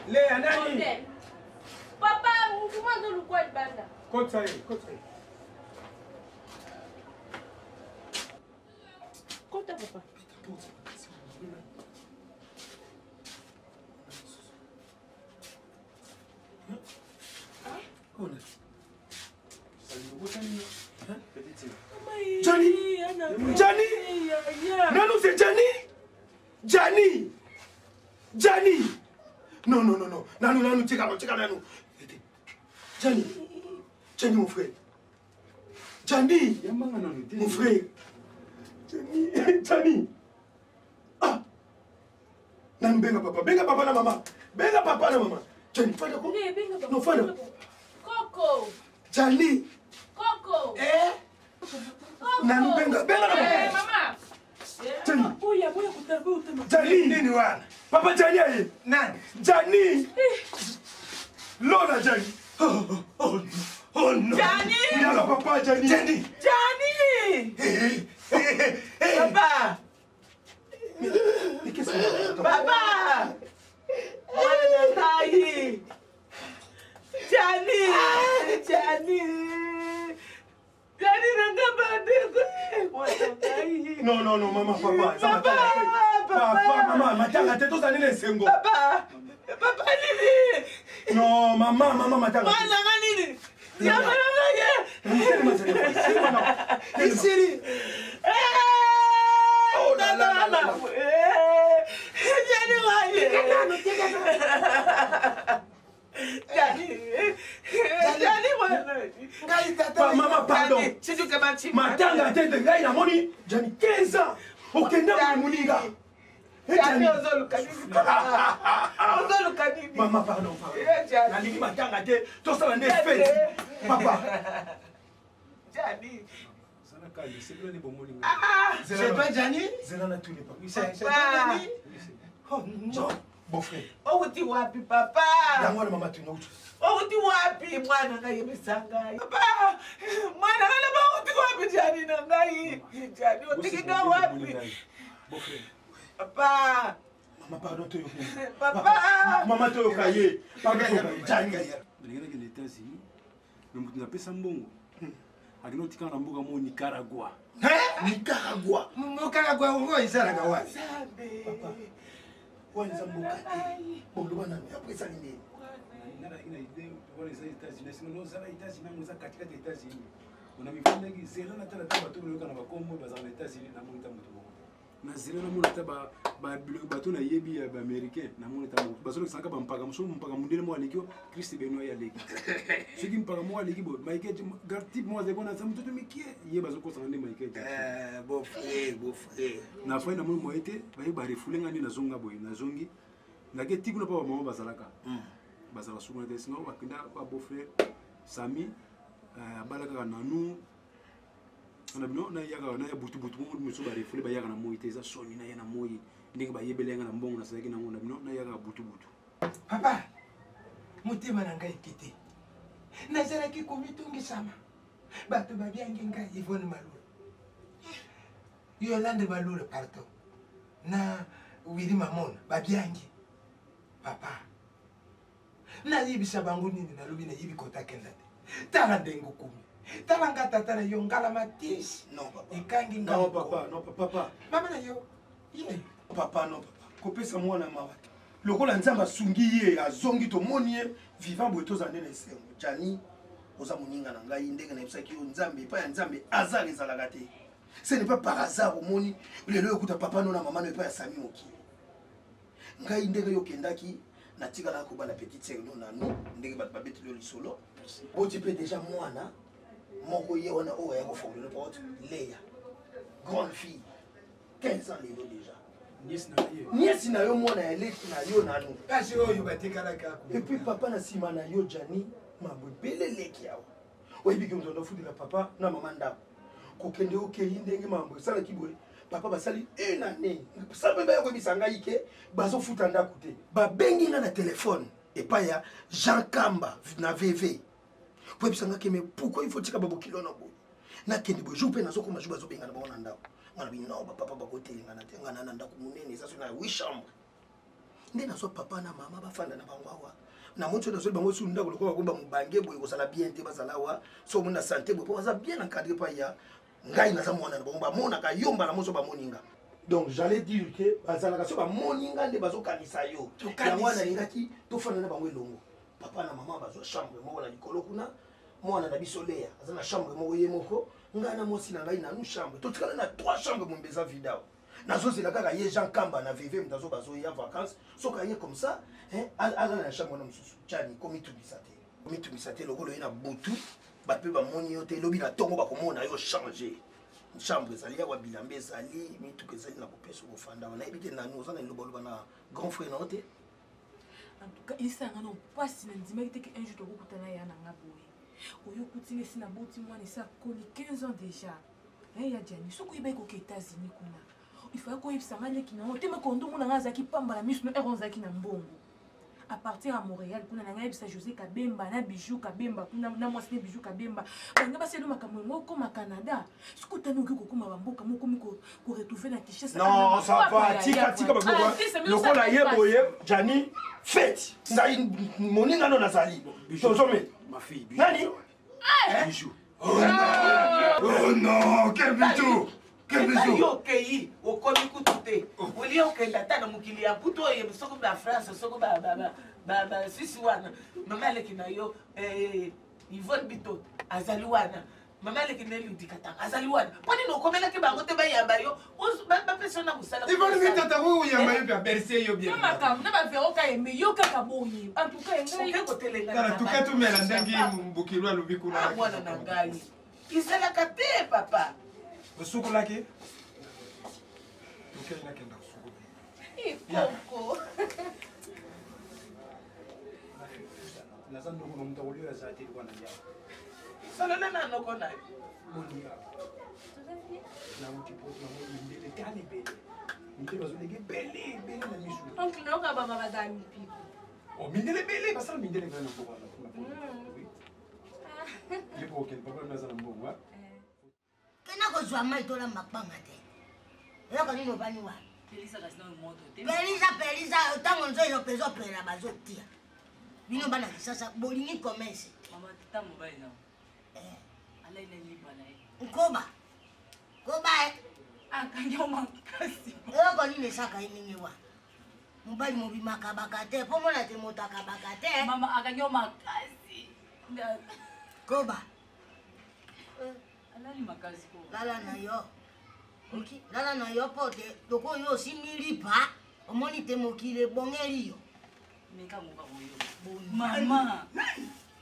Léa, nani? Papa, comment on le quoi de banda? Côte ça. Côte papa. Johnny? Non, c'est Johnny? Non. Nanou, check Nanou. Johnny, mon frère. Johnny, mon frère. Johnny. Ah. Nanou, benga papa na maman. Johnny, fada ko? Non, fada. Coco. Johnny. Coco. Nanou, benga na maman. Mama. Johnny. Boya Johnny, nini wana? Papa Johnny aye. Nani? Johnny. Lola Johnny. Oh non. Gianni. Yala papa Gianni. Gianni. Gianni. Papa. Mais qu'est-ce que Papa. Gianni. Gianni. Gianni. Gianni nanga bande. Non, non, non, maman, papa. Papa, maman, matanga te tozali na esengo. Papa. Papa nini? Non, maman, matanga. Mwana nga nini? Yamalanga ye. Isiri. Oh la la la. Gianni waye. Gianni mwana. Ngai tata. Maman, pardon. Siju kama chima. Matanga tete ngai na moni. Gianni 15 ans. Okenda muninga. Gianni ozoluka nini? Ozoluka nini? Maman, pardon. Nalingi matanga te. Tosala nde fete. Papa. Gianni. C'est pas Gianni? Zelana tous les papiers. C'est Gianni? Oh non. Bon frère. Outi wapi papa? Yango na mama tuna uchu. Outi wapi mwana ngai yebisanga? Papa, mwana ngai ba outi wapi Gianni na ngai? Gianni otikinga wapi? Bon frère. Papa. Maman pardon to yoka. Papa. Maman to yoka ye. Pardon to yoka. Gianni. Ndengena ke États-Unis. Mutu na pesa mbongo. Akino tika na mboka mo Nicaragua. Nicaragua. Nicaragua ngo isala ka wapi? Papa. Kwanza mboka te. Bondo bana après ça nini? Nana ina idée pour les États-Unis. Sino za États-Unis ngoza katika États-Unis. Una mifano mingi zela na tala taba tu loka na bakombo baza na États-Unis na monita mutu. Na zela na monita ba bato na yebi ya ba américain na monita mutu. Bazo sanga ba mpaka muso mpaka mundele mo alikio Christ Benoît ya leki. Siki mpaka mo aliki bo Michael gartip mo azebona sa mutu mikie ye bazo ko sanga Michael. Beau frère. Na foi na mo moite ba refule ngani na zonga boy na zongi. Na ke tikuna pa ba mama bazalaka. Bazala sungana te singo bakinda ba beau frère Sami abalaka nanu na bino na yaga na ya butu mo muso ba refule ba yaga na moyi te za soni na ya na moyi ndenge ba yebelenga na mbongo na saki na ngona bino na yaga butu. Papa. Motema na ngai kite. Nazalaki komitungisama. Bato babyangi ngai Yvonne Malula. Yolande Malula pardon. Na Willy Mamona babyangi. Papa. Na yibisa bangu nini na lobi na yibi kota kenda te. Tala ndengo kumi. Tala ngata na yo ngala matisi. Non papa. Ikangi ngala. Non papa, non papa. Mama na yo. Ye. Papa non papa. Kopesa mwana mawata. Lokola nzamba sungi ye azongi to monie vivant boito za nene sengo. Gianni oza muninga na ngai ndenge na yebisaki yo nzambe pa ya nzambe azali ezalaka te. Ce n'est pas par hasard omoni lelo ekuta papa no na mama no pa ya Sami Moki. Ngai ndenge yo kendaki na tika na ko bana petite sœur no nanu ndenge bat babeti lo lisolo. Boti pe déjà mwana moko ye wana o ya ko fondre le porte Leia. Grande fille 15 ans lelo déjà. Niesi na yo mwana ya leki na yo nanu. Kasi oyo batekala kako. Et puis papa na sima na yo Gianni mabwele leki yawo. Oyebi ke mtondo futi na papa na mama ndako. Kokende okei ndenge mambo sala kiboye. Papa basali une année. Sabe ba ko bisanga ike bazo futa ndako te. Ba bengi na téléphone et pas ya Jean Kamba na VV. Po bisanga ke mais pourquoi il faut tika babo kilo na bo. Na kende bo jope na zoko majuba zo benga na ba ndako. Ngana bino papa bakotelinga na te ngana na ndako munene ça na 8 chambres. Ndena so papa na mama bafanda na bangwawa. Na moto na so bango su ndako lokwa ko ba mubange boye ko sala bien te basala wa so mona santé boye po za bien encadré pa ya ngai na za mwana na bango ba mona ka yomba na moso ba moninga. Donc j'allais dire que bazala ka so ba moninga nde bazo kanisa yo. Ya mwana lingaki to fana na bango elongo. Papa na mama bazo chambre mo na likolo kuna mwana na bisolea azana chambre mo ye moko ngana mosi na ngai na nu chambre to tikala na 3 chambres mon beza vidao nazo zela kaka ye Jean Kamba na VV mtazo bazo ya vacances so ka ye comme ça ala na chambre na mususu Gianni komi tu bisate lokolo ina butu ba pe ba moni yo te lobi na tongo ba komona yo changer chambre ezali ya wabilambe ezali mitu kezali na kopeso kofanda wana ebite na nous on a lobolo bana grand frère na ote en tout cas isanga no pasi na ndimaki te un jour to kokutana ya na ngaboye oyo kutinga sina boti mwana sa koli 15 ans déjà ya Gianni soko iba ko États-Unis kuna il faut ko ibsanga leki na otema kondo mona ngaza ki pamba la misu no eronza ki na mbongo à partir à Montréal kuna na ngai bisa José Kabemba na Bijou Kabemba kuna na moi c'est Bijou Kabemba banga basi no makambo moko ma Canada siku tano ki kokoma bamboka moko miko ko retrouver na Kinshasa. Non, ça va, tika bakoko. Lokola yeboye Jani fête. Ngai moninga no nazali. Tozome. Ma fille, Nani? Bijou. Oh non, quel bijou. Quel bijou. Yo kei okomi kutute. Oli okenda tana mukili ya puto ye soko ba France soko ba Suisse wana. Mama leki na yo Yvonne Bito azali wana. Mama leki na Ludi Katanga azali wana. Poni no komela ke bango te ba yamba yo. Ba persona musala. Yvonne Bito tabu yamba yo ba bercer yo bien. Mama kam na ba vero ka eme yo kaka boyi. En tout cas ngai ko telenga. Kala tukatu mela ndangi mbukilwa lubikuna. Mwana na ngai. Isala kate papa. Usuku lake? Okay, nakenda usuku. Ipoko. Lazima ndo kuna mtu alio za ati kwa nani. Sala na noko na. Moni ya. Na utipo na moni ndele tani bele. Ndele bazolege bele na misu. oncle noka baba bazami pipo. Oh, mindele bele basala mindele kana kwa na. Lipo okay, papa mnaza na mbongo, ha? Kena kozwa mai tola makpanga te. Ela kani no bani wa. Pelisa kasina moto te. Pelisa tango nzo yo pezo pela bazotia. Bino bana sasa bolingi commerce. Mama tata mobile na. Ala ina lipa na ye. Nkoba. Koba akanyo makasi. Ela kani ne saka iningi wa. Mobile mobi makabaka te. Pomo na te mota kabaka te. Mama akanyo makasi. Koba. Alali makasi ko. Lala na yo. Okay. Lala na yo pote. Toko yo similipa. Omoni te mokile bongeri yo. Meka muka moyo. Mama.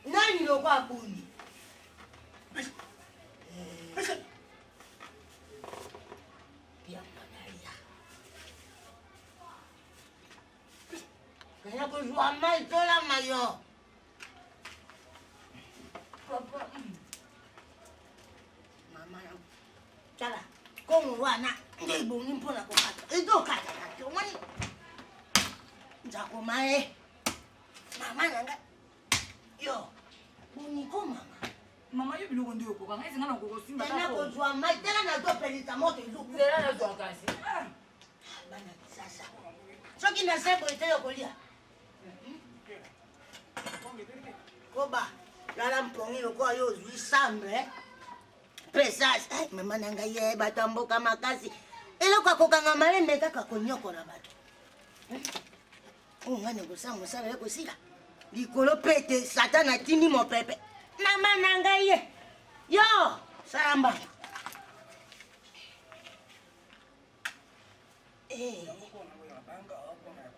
Nani lo kwa buni? Pia manaria. Kaya kujua mai tola mayo. Papa. Mama ya. Chala. Kongo wana. Ngai buni mpona ko kata. Edo kata kata. Omoni. Njako mae. Mama nanga. Yo. Buni ko mama. Mama yo biloko ndio ko kanga ezanga na ko simba ta ko jwa mai tela na to pelita moto izuku. Tela na to kasi. Bana sasa. Soki na sebo iteyo kolia. Koba. Lala mpongi loko yo zwi sambre. Presage. Ay mama nanga ye batamboka makasi. Eloko kokanga malembe kaka konyoko na bato. Ngane kusamu sala yako sika. Likolo pete satana tindi mo pepe. Mama nanga ye. Yo, samba.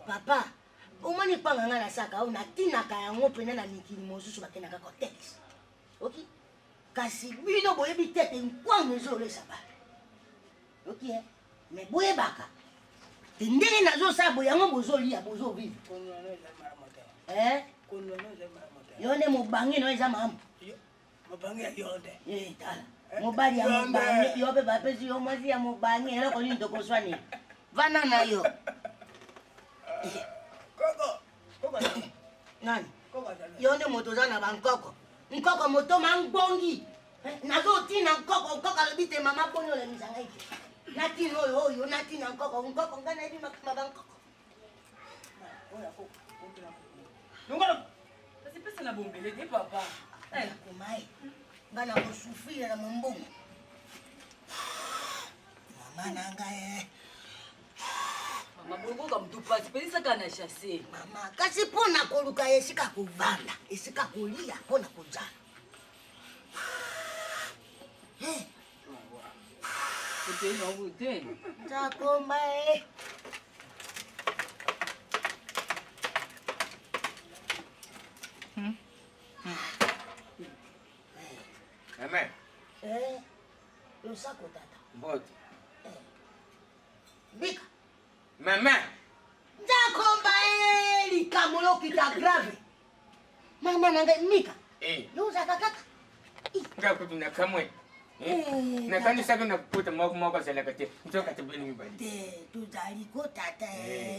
Papa, umani panga ngana saka una tina kaya ngope na mikili mosusu bakena ka hotelis. Okay? Kasi bino boye bitete nkwangu zole saba. Okay? Me boye baka. Tindele nazo sabo yango bozoli ya bozo vivi. Yone mubangi no eza mamu. Mubangi ya yonde. Tala. Mobali ya mubangi yobe bapezi yo mwazi ya mubangi eloko nini tokoswani. Vana na yo. Koko. Nani? Yone moto za na bankoko. Nkoko moto mangbongi. Nazo tina nkoko lobite mama ponyo le misanga iki. Natino oyo natina nkoko ngana hivi mabankoko. Ngolo. Kasi pesa na bombele de papa. Kumai. Ngana kusufia na mbongo. Mama nanga Mama bongo ka mtu pasi pelisa kana chasser. Mama kasi pona koluka esika kuvanda, esika kulia pona kujana. Uteni au uteni? Takomba Mama. Lusako tata. Mbote. Bika. Mama. Takomba likamulo kita grave. Mama nanga mika. Lusa kaka. Ngakutu na kamwe. Na kandi saka na kuputa moko sala kate. Ntoka tebeni mbali. Te tuzali ko tata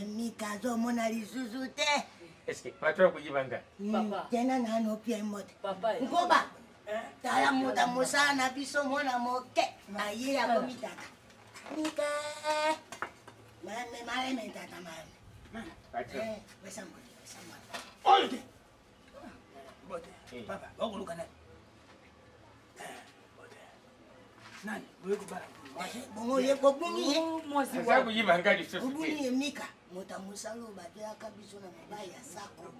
mika zo mona lisusu te. Est-ce que patron kuyibanga? Papa. Tena nano pia moto. Papa. Nkoba. Tala muda musana biso mwana moke. Aye ya komitaka. Nika. Mame mentata mame. Patron. Besambo. Oye. Bote. Papa, bakuluka nani? Bote. Nani? Wewe kubara. Bongo ye kobungi. Mwasi Sasa kuyibanga lisusu. Kobungi mika. Mota musalo batia biso na mabaya sako.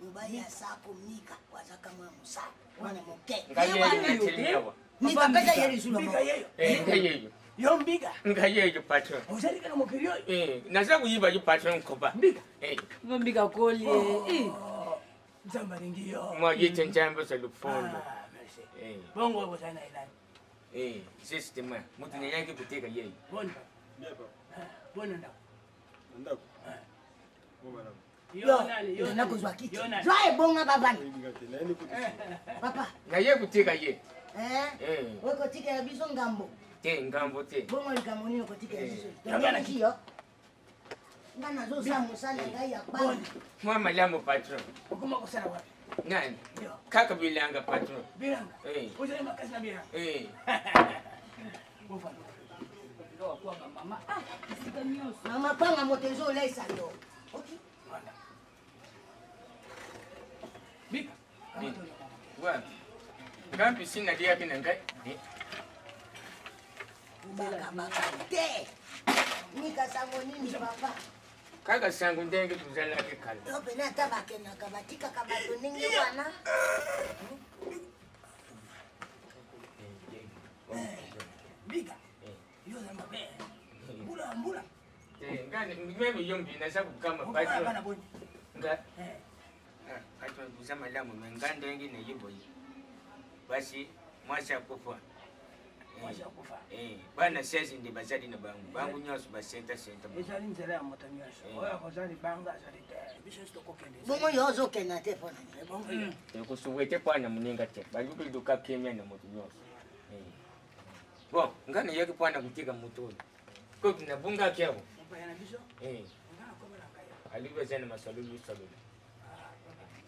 Mubaya sako mika wazaka mwa musa. Wana moke. Ngayeyo. Mika pesa yeri sula. Mika yeyo. Ngayeyo. Yombiga. Ngayeyo patron. Uzalika na mokerio. Naza kuyiba yo patron koba. Mbiga. Mbiga kolye. Nzamba ringiyo. Mwa yete njambo sa lufondo. Merci. Bongo wako sana ilani. Justement. Mutu ne yanki kuteka yeye. Bona. Bona ndako. Ndako. Mbona. Yo nakuzwa kiti. Jwae bonga babani. Papa. Na ye kuteka ye. Wewe kotika ya biso ngambo. Te ngambo te. Bongo likamoni kotika ya biso. Ngana kiyo. Ngana zo sa musala ngai ya bani. Mwa malamu patron. Ukuma kusala wapi? Nani? Kaka bilanga patron. Bilanga. Uzale makazi na bilanga. Mufano. Ndo kwa mama. Sika nyoso. Mama panga motezo lesa yo. Okay. Bika. Wapi? Ngambi sina dia kina ngai. Baka te. Nika sango nini papa? Kaka sangu ndenge tuzala ke kala. Yope na tabake na kabatika kabato ningi wana. Bika. Yo zama be. Mbula. Ngani mimi yombi nasa kukama patron. Nga. Patron kusema lamu mengando yengi na yibo yi. Basi mwasha kufa. Bana sesi ndi basadi na bangu nyoso basenta. Ezali nzela ya moto nyosho. Oya kozali banga azali te. Biso stoko kende. Bongo yozo kena te pona. Bongo. Kusuwete pana muninga te. Baluki duka kemya na moto nyoso. Bon, ngani yake pana kutika moto. Ko tunabunga kyao. Mpaya biso? Ngana kwa bala kaya. Alibe zana masalulu salulu.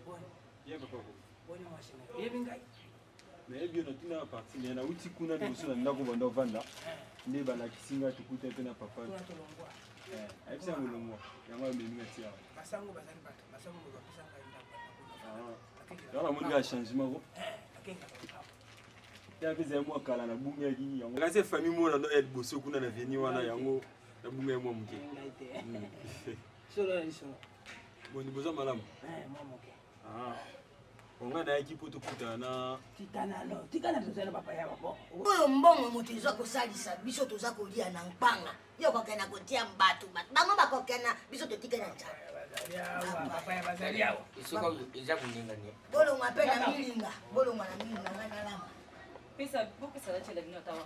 Bona. Yeba pako. Bona wasina. Yebi ngai. Mais bien on tuna parti mais na uti kuna ni usuna ndako banda vanda. Nde bala kisinga tukuta pe na papa. Kuna tolongwa. Aipsa mulongwa. Yango meminga tia. Masango bazali bato. Masango bazapisa ngai ndako. Yala munga changement ko. Akenga. Ya pesa mo kala na bunga yi yango. Ngase famille mo na no aide bosso kuna na veni wana yango na bunga mo muke. Solo iso. Boni boza malamu. Mo muke. Onga na ekipo tukuta na tikana tozana papa ya babo. Oyo mbongo moto ezo kosalisa biso toza kolia na mpanga. Yo kokena kotia mbatu. Bango bakokena biso totikana njala. Papa ya bazali yao. Isuko iza kuninga ni. Bolo ngape na milinga. Bolo ngana milinga ngana lama. Pesa la chela bino tawa.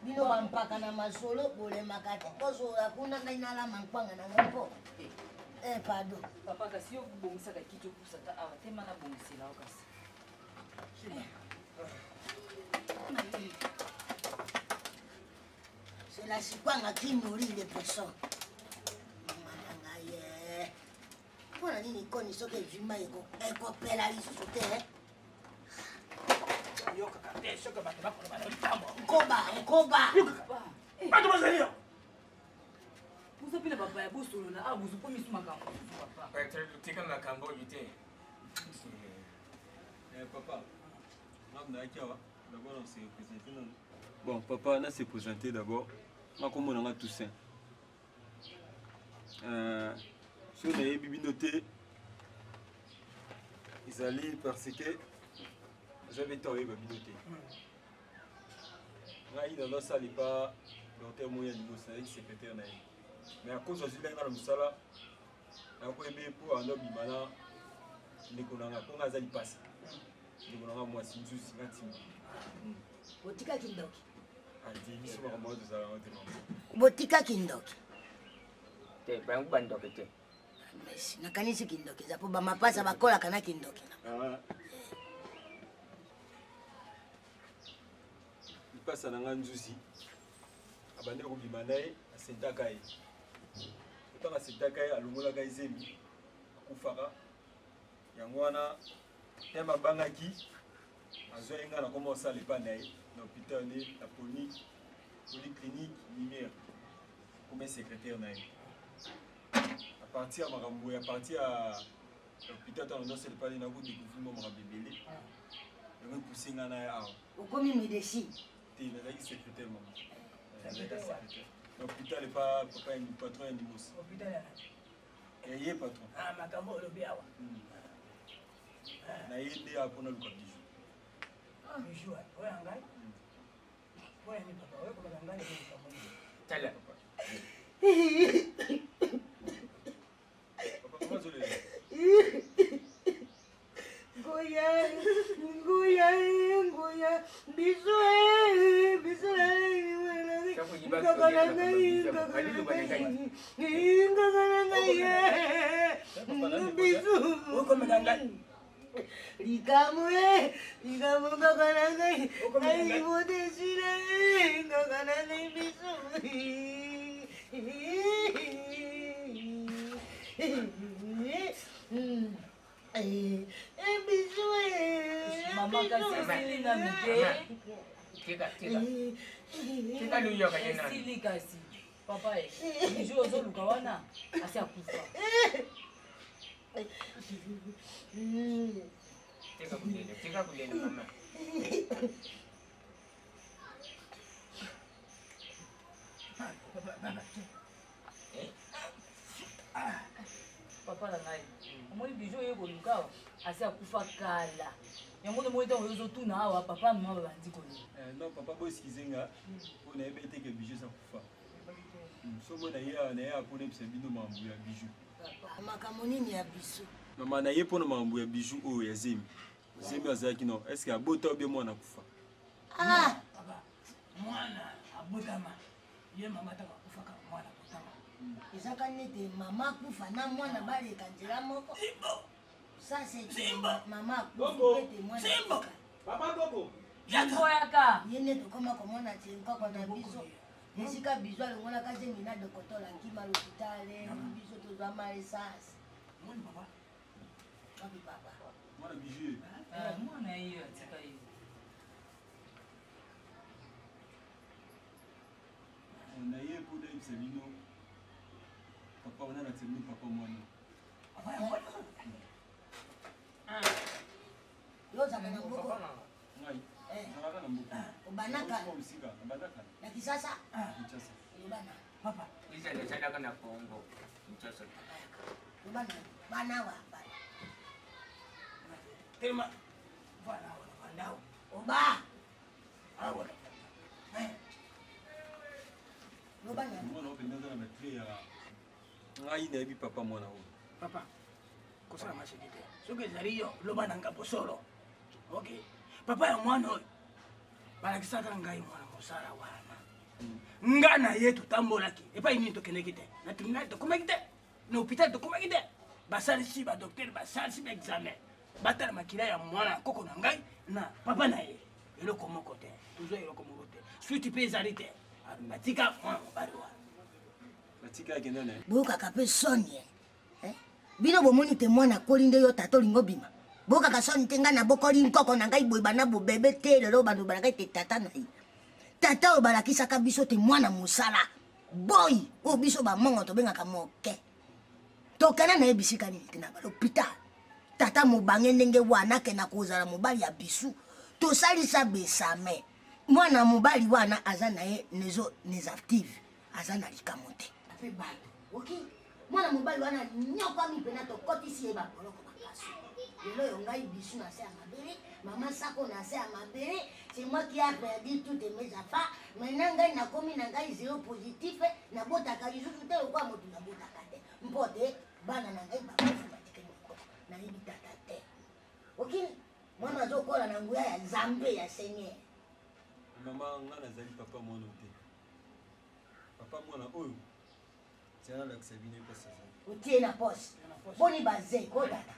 Bino bampaka na masolo bole makate. Koso hakuna na inalama mpanga na ngapo. Pardon. Papa kasi yo bongisaka kitu kusata awa tema na bongisela okasi. C'est la sikwanga qui nourrit les personnes. Manangaye. Pona nini koni soke juma eko pela lisusu te. Yo kaka te soke bato bakolo bana tambo. Nkoba. Bato bazali yo. Musa pila papa ya bosolo na abuzu po misu makambo papa. Patron tika makambo yute. Papa. D'abord on s'est présenté. Bon, papa, on s'est présenté d'abord. Ma commune on a Toussaint. Sur les bibliothèques, ils allaient parce que j'avais toré ma bibliothèque. Dans la salle, pas docteur moyen de nous, secrétaire. Mais à cause de ce que nous avons fait, nous avons aimé pour un homme qui m'a dit qu'on a passé. Nous avons moi si nous sommes Botika kindoki. andi biso makambo oyo tozala ngo te Botika kindoki. Te bangu bandoki te. Nakanisi kindoki za po bamapasa bakolaka na kindoki. lipasa na nga nzuzi abandi kobima na ye asentaka ye otanga asentaka ye alongolaka ye zemi akufaka yango wana te mabangaki azwi nga na koma osala epa na ye na hôpital ne na polyclinique lumière comme secrétaire na ye à partir ya makambo ya partir ya hôpital tano nyonso epa ne nakodécouvrir mo makambo ebele yango epousse nga na ye awa okomi médecine te nazalaki secrétaire mama na hôpital epa papa ya patron ya Nimos ye patron makambo olobi awa na ye nde apona luka bijou bijou oyo ngai oyo ni papa oyo kolaka ngai makambo tala papa comment zolela Ngoya, biso Mama kasi na mike. Tika luyo kanya na. Sili kasi. Papa eh. Bijou ozoluka wana asi akufa. Tika kulele mama. Papa la ngai. Omoni bijou yekoluka asi akufa kala. Yango nde moyo ntango ozotuna awa papa mama babandi kolela. Non papa bo excuse nga po nayebi ete ke bijou eza kufa somo na ye apona ebisa bino makambo ya bijou makambo nini ya biso mama na ye mpona makambo ya bijou oyo ya zemi zemi azalaki non estce abota obie mwana kufa mwana abotama ye mama taka kufaka mwana abotama ezaka nete mama akufa na mwana baleka nzela moko ça c'est maman akufa mwana papa koko yakoyaka ye nde tokoma komona tie nkoko na biso esika biso alongolaka zemi na dokotola nkima l'hôpitale biso tozwa malesasi wapi papa mwana bijou mwana ye atika ye na ye mpo nayebisa bino papa wana na tsemini papa mwana yo ozaka na mboko ngai nazalaka na mboko obanaka mosika nabandaka na kisasa kinshasa obana papa ezalaka na Congo kinshasa obana bana wa bana telema bana wa bandao oba awa obana mwana openza aza na batrie ya ngai nayebi papa mwana oyo papa kosala mashiki te soki ezali yo loba na nga bosolo ok papa ya mwana oyo balakisaka ngai mwana mosala wana nga na ye totambolaki epai nini tokendeki te na tribunal tokomaki te na hôpital tokomaki te basalisi badoktere basalisi baexamen batala makila ya mwana koko na ngai na papa na ye eloko moko te tozwa eloko moko te suiti mpe ezali te batika mwana mobali wana batika akende na ye boyokaka mpe soni bino bomoni te mwana akoli nde yo tata olingo bima boyokaka soni te ngai nabokoli nkoko na ngai boye bana bobebe te lelo baloba na ngai te tata na ye tata oyo balakisaka biso te mwana mosala boyi oyo biso bamongo tobengaka moke tokena na ye bisika nini te na balopita tata mobange ndenge wana akenda kozala mobali ya bisu tosalisa besame mwana mobali wana aza na ye nesactive aza na likamo te ape bato oki mwana mobali wana nyokwami mpena tokotisi ye baboloko makasi lelo oyo ngai bisu na se ya mabele mama sako na se ya mabele c'est moi qui a perdu toutes mes affaires maintenant ngai nakomi na ngai zéro positif nabotaka lisusu te lokwa moto nabotaka te mpo te bana na ngai bakofu batike moko nayebi tata te okini mwana azokola na nguya ya nzambe ya seigneur mama nga nazali papa mwana te papa mwana oyo tiana lakisa bino epesa otie na pose boni baze ko tata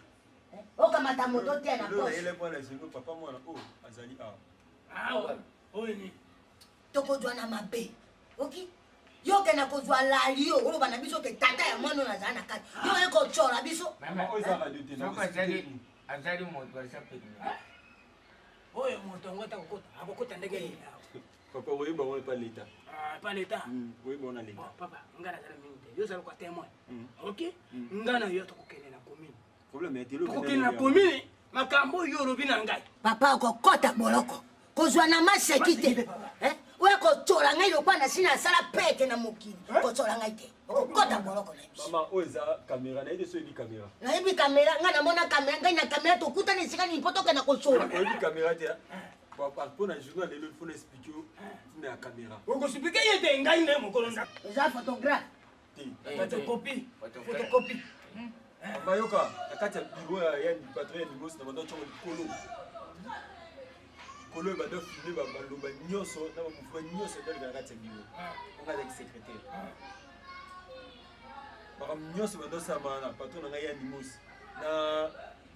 okamata moto tia na pose ele mwana esengo papa mwana oyo azali awa awa oyo ni tokozwa na mabe oki Yo ke na kozwa lali yo oloba na biso ke tata ya mwana na zana kati. Yo eko chola biso. Mama oza radiote na azali moto asapeli. Oyo moto ngota kokota. Akokota ndege ni. Papa oui bon on pas l'état. Ah pas l'état. Oui bon on a l'état. Papa ngana zala minute. Yo zala kwa témoin. OK? Ngana yo to kokene na commune. Problème est lo. Kokene na commune. Makambo yo lobi na ngai. Papa okokota boloko. Kozwa na masekite. Oya kochola ngai lokwa na sina sala pete na mokili. Kochola ngai te. Okokota boloko na biso. Mama oza caméra na yeso ebi caméra. Na yebi caméra nga na mona caméra ngai na caméra to kuta ni sika ni poto ke na kochola. Ebi caméra te. Pour le journal, il faut expliquer la caméra. Vous expliquez qu'il y a un gars qui est un photographe. Photocopie. Photocopie. Mayoka, la carte bureau, il y a une patrouille de Mos, dans le colo. Colo va devoir filmer, va le nyoso, dans le nyoso dans la carte bureau. On a des secrétaires. Par nyoso va devoir savoir la patrouille dans la Mos. Na,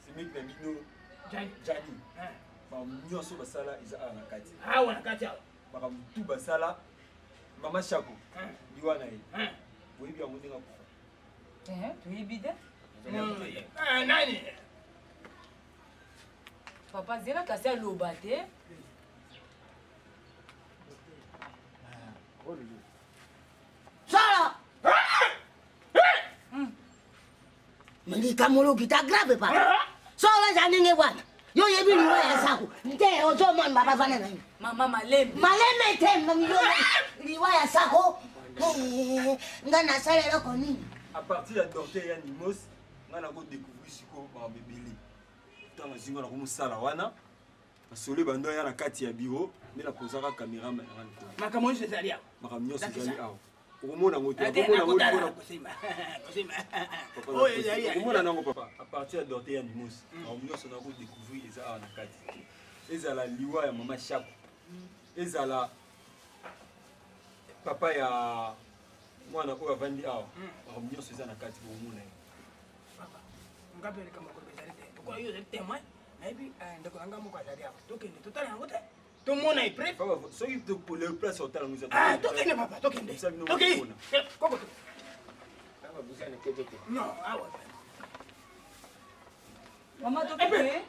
c'est mec Nabino, Jani. Nyonso basala iza na kati. Ah wana kati awa. Baka mtu basala mama shako. Liwana hii. Wewe bia mwenga kufa. Tuibide? Nani? Papa zela kasi aloba te. Sala. Malika molo kita grave papa. Sala janenge bwana. Yo yebi liwa ya sako. Nte ozo mwana baba vana na. Mama malembe. Malembe te liwa ya sako. Ngana sala loko nini? À partir de Dorté ya Nimos, ngana ko découvrir siko ba bebele. Tanga zinga na ko musala wana. Basole bando ya na kati ya bureau, mais la posaka caméra na ngana ko. Makamoni c'est ali awa. Makamoni c'est ali awa. Okomona ngoto. Okomona nango papa. À partir de Dorté ya Nimos, on a ko découvrir eza na kati. Ezala liwa ya mama Shako. Ezala papa ya mwana oyo avandi awa nyonso eza na kati bomona ye papa ngapele kama kolobezali te pourquoi yo ezali témoin nayebi ndeko na nga moko azali awa tokende totala yango te tomona epre soki le place otala ngo tokende papa tokende koko non awa mama tokende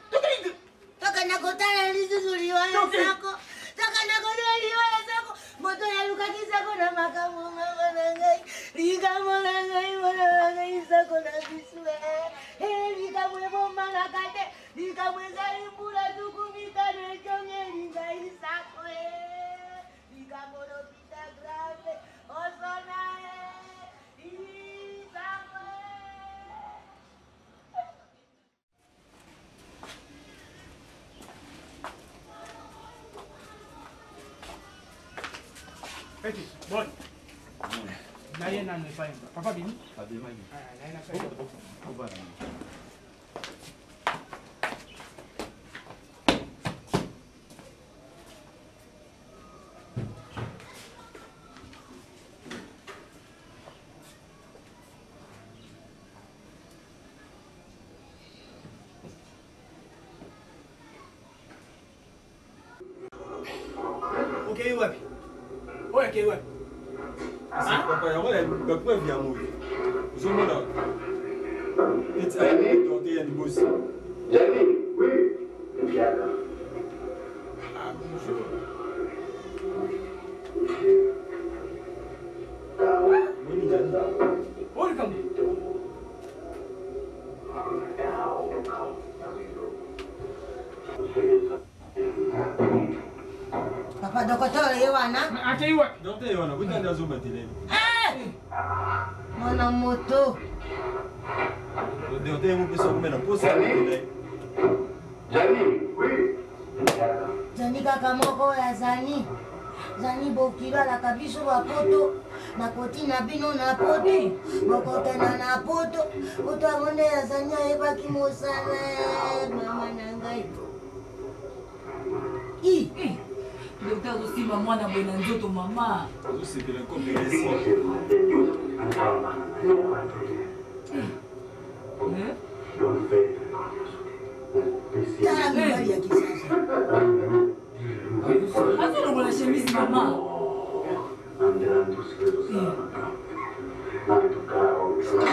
tokende kotala lisusu liwa ya sako tokende kotala liwa ya sako moto ya lukaki sako na makambo mama na ngai likambo na ngai mwana na ngai sako na bisu likambo eboma na kate likambo ezali mbula tuku mitano etongeli ngai sako likambo lopita grave osona isako Eti, bon. Naye na nefa yamba. Papa bini? Abema ni. Naye na fa yamba. Oba na. Okay, wapi? Oya ke wapi? Papa ya wala ba preuve ya moyo. Uzomona. It's a Dorté ya Nimos. Jani, oui. Ndiaka. Ah, bonjour. Moni Jani. Oi, kam. Papa dokotoro yewana. Ate iwa. Dorté yewana, butanda zomba tele. Mwana moto. Dorté mo pesa kumena posa tele. Jani, oui. Zani kaka moko ya Zani. Zani bokila la kabiso wa poto. Na koti na bino na poto. Bokotana na poto. Utamonde ya Zani ayebaki mosala. Mama nangai. Docteur osimba mwana boye na nzoto mama. Ozosepela comme elesi. Tala mibali ya kisasa. Azolobola chemise mama.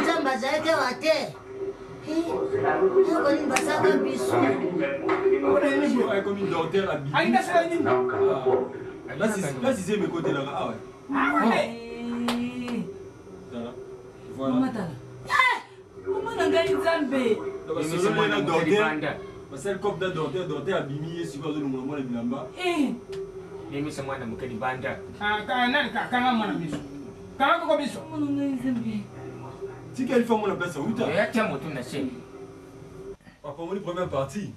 nzambe azalaki awa te okoni basaka biso comme une dentelle habillée. Là, c'est mes côtés là. Ah ouais. Voilà. Comment on a gagné Zambé? C'est le cop de dentelle habillé sur le moment de Bilamba. Mimi c'est moi na mukeli banda. Kanga mwana biso. Kanga koko biso. Si quelle fois on appelle ça où tu as tiens moto na chez. Papa, on est première partie.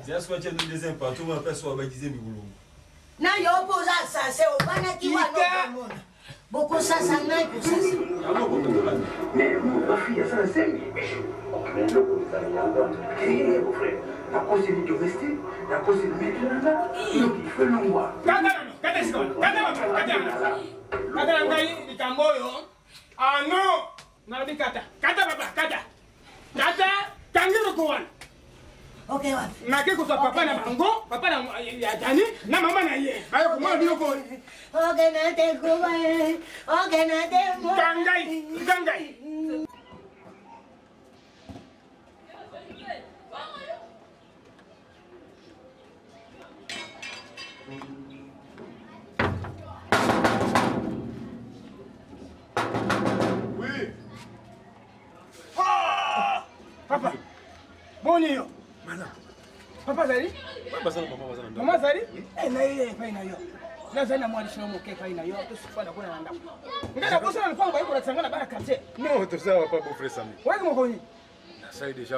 C'est à ce que tu as une deuxième partie, on appelle ça baptisé Migolo. Na yo boza sase obana ki wa no mona. Boko sasa ngai ko sasa. Mais ma fille, ça c'est mais le ça y a mon frère. La cause est de rester, la cause est de mettre là. Donc il faut le voir. Kata ngai likambo yo. Ah non. Na bikata. Kata baba, kata. Kata, kangiro ko wana. Okay, what? Na ke ko papa na bango, papa na ya Dani, na mama na ye. Ayo ko mwa biyo ko. Okay, na te ko ba. Okay, na te mo. Kangai. Papa, boni yo. Papa Zari? Mama Zari? Na yeye fa ina yo. Na zana mwali shomo ke fa ina yo. Tusifada kuna nanda. Ngana bosa na kwangu yuko natsangana bara quartier. Non, tout ça va pas beau frère Sami. Wewe mko Ça est déjà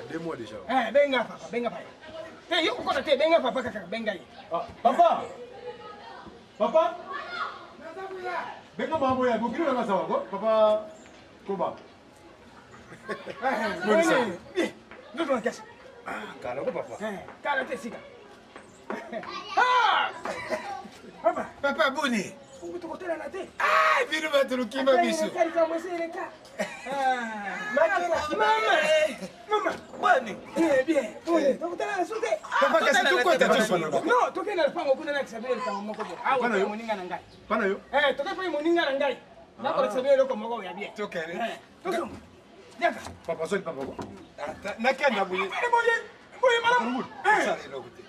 2 mois déjà. Benga papa, benga papa. Yuko kota te benga papa kaka benga yi. Papa. Papa. Benga mambo ya bukiri na sawa ko? Papa Koba. Ndio tunakesha. Kala ko papa. Kala te sika. Papa Boni. Ukutokotela na te. Bino batulukimba biso. Mama. Boni. Bien. Boni. Tokotela na sote. Papa kasi tukwata tofana. No, tokena pango kuna na kisabele kama moko. Awa moninga na ngai. Pana yo? Tokepa moninga na ngai. Na kwa kisabele ko moko ya bien. Tokene. Toso. Yaka. Papa soli papa ko. Nakenda buye. Boye mala. Sale lokuti.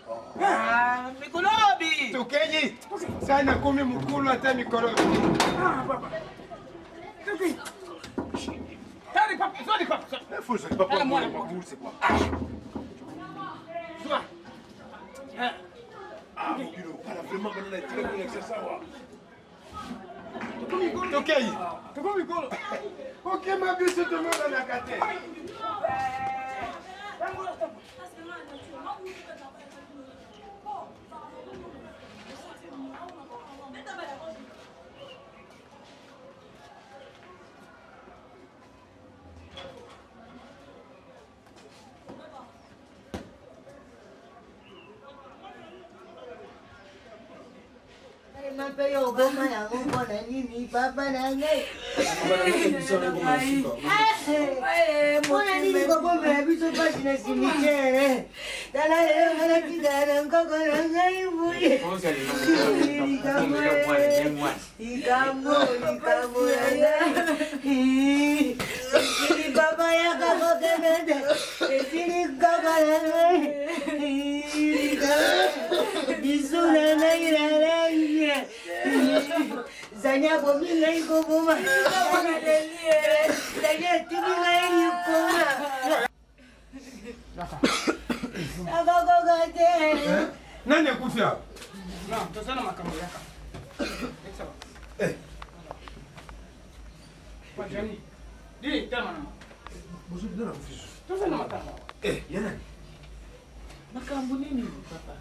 Mikolobi. Tukenyi. Sana kumi mukulu hata mikolobi. Papa. Tuki. Tari papa, soli papa. Faut soli papa. Moi c'est quoi? Soit. Kilo, kana vraiment bana na tire ko l'exercice wa. Tukenyi. Tuko mikolo. Okay, mabiso tumeona na kate. Mampe yo goma ya ngombo na nini papa na ngai. Mwana nini kwa bombe ya biso basi na cimetière. Dala leo ngana kidana nkoko na ngai mbuye. Ikambo ya ngai. Sini baba ya kako kenede. Sini kaka na ngai. Bisu na ngai na ngai. Zanya bomi ngai ko boma. Zanya tibi ngai ko boma. Nani akufia? Non, tozana makambo yaka. Wajani. Di, tama na. Bozo bila kufisu. Tozana makambo. Yana. Makambo nini papa?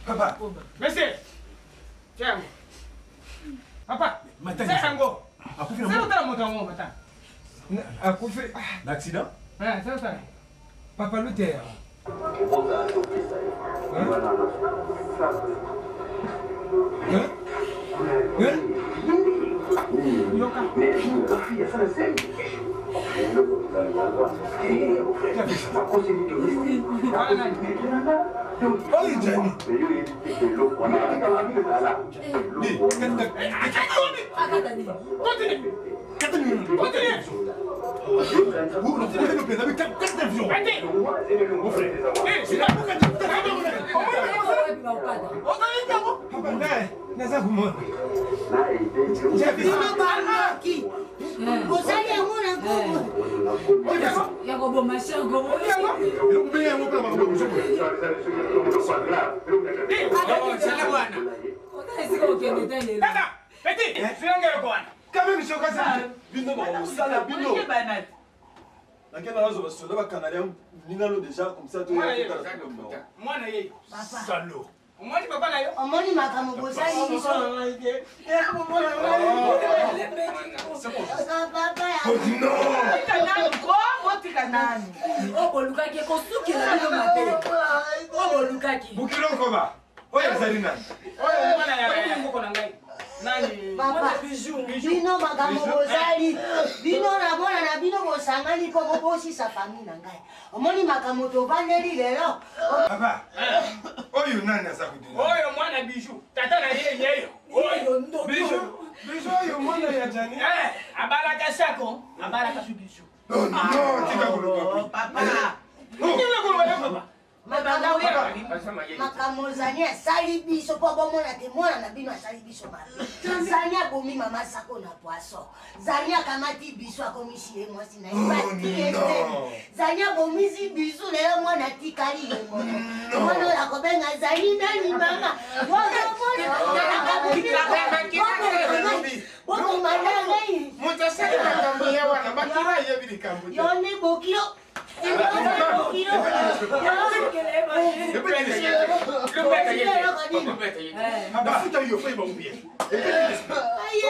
Papa. Monsieur. Tiens. Papa. Matani. C'est Ango. Akufi C'est utala moto wangu mata. Akufi. L'accident? C'est utala. Papa Luther. Papa, bino makambo bozali, bino na bona na bino bosangani po bobosi sa famille na ngai. Omoni makambo tovandeli lelo. Papa, oyo nani aza kudina? Oyo mwana Bijou, tata na yeye. Oyo ndo Bijou oyo mwana ya Jani. Abalaka sako, abalaka su Bijou. Non, tika kuluka. Papa. Nina kuluka papa. Makambo zani asali biso po bomona te mwana na bino asali biso mabe. Zani abomi mama sako na poisson. Zani akamati biso akomisi ye mwasi na ibati ete. Zani abomisi biso lelo mwana tikali ye mwana. Mwana la kobenga zani nani mama. Wako mandanga hii. Mutasali makambo ya wana makira yebili kambo. Yoni bokio. Mafuta hiyo fai baumbia. Yo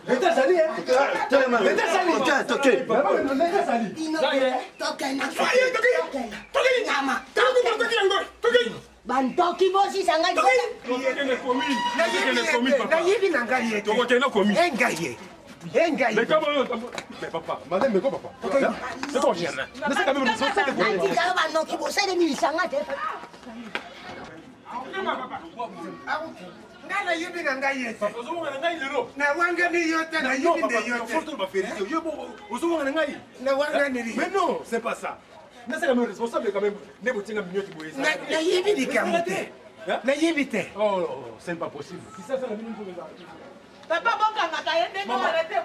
Leta sali hein. Leta sali. Toke. Leta sali. Toke nyama. Toke. Bantoki bosi sanga. Na yibi na ngai yetu. Engaye. Engaye. Mais papa, madame, mais quoi papa? C'est quoi chien? Mais c'est quand même ça c'est quoi? Tika banoki bosele ni sanga te. Ngana yibi na ngai yetu. Papa, ozo ngana ngai lero. Na wanga ni yote na yibi de yote. Faut ba faire. Yo ozo ngana ngai. Na wanga ni. Mais non, c'est pas ça. Mais c'est quand même responsable quand même. Ne botinga mignoti boye ça. Na yibi di kamote. Na yibi te. Oh, c'est pas possible. Si ça c'est la minute pour les Papa bokanga kayende ngo arrêté.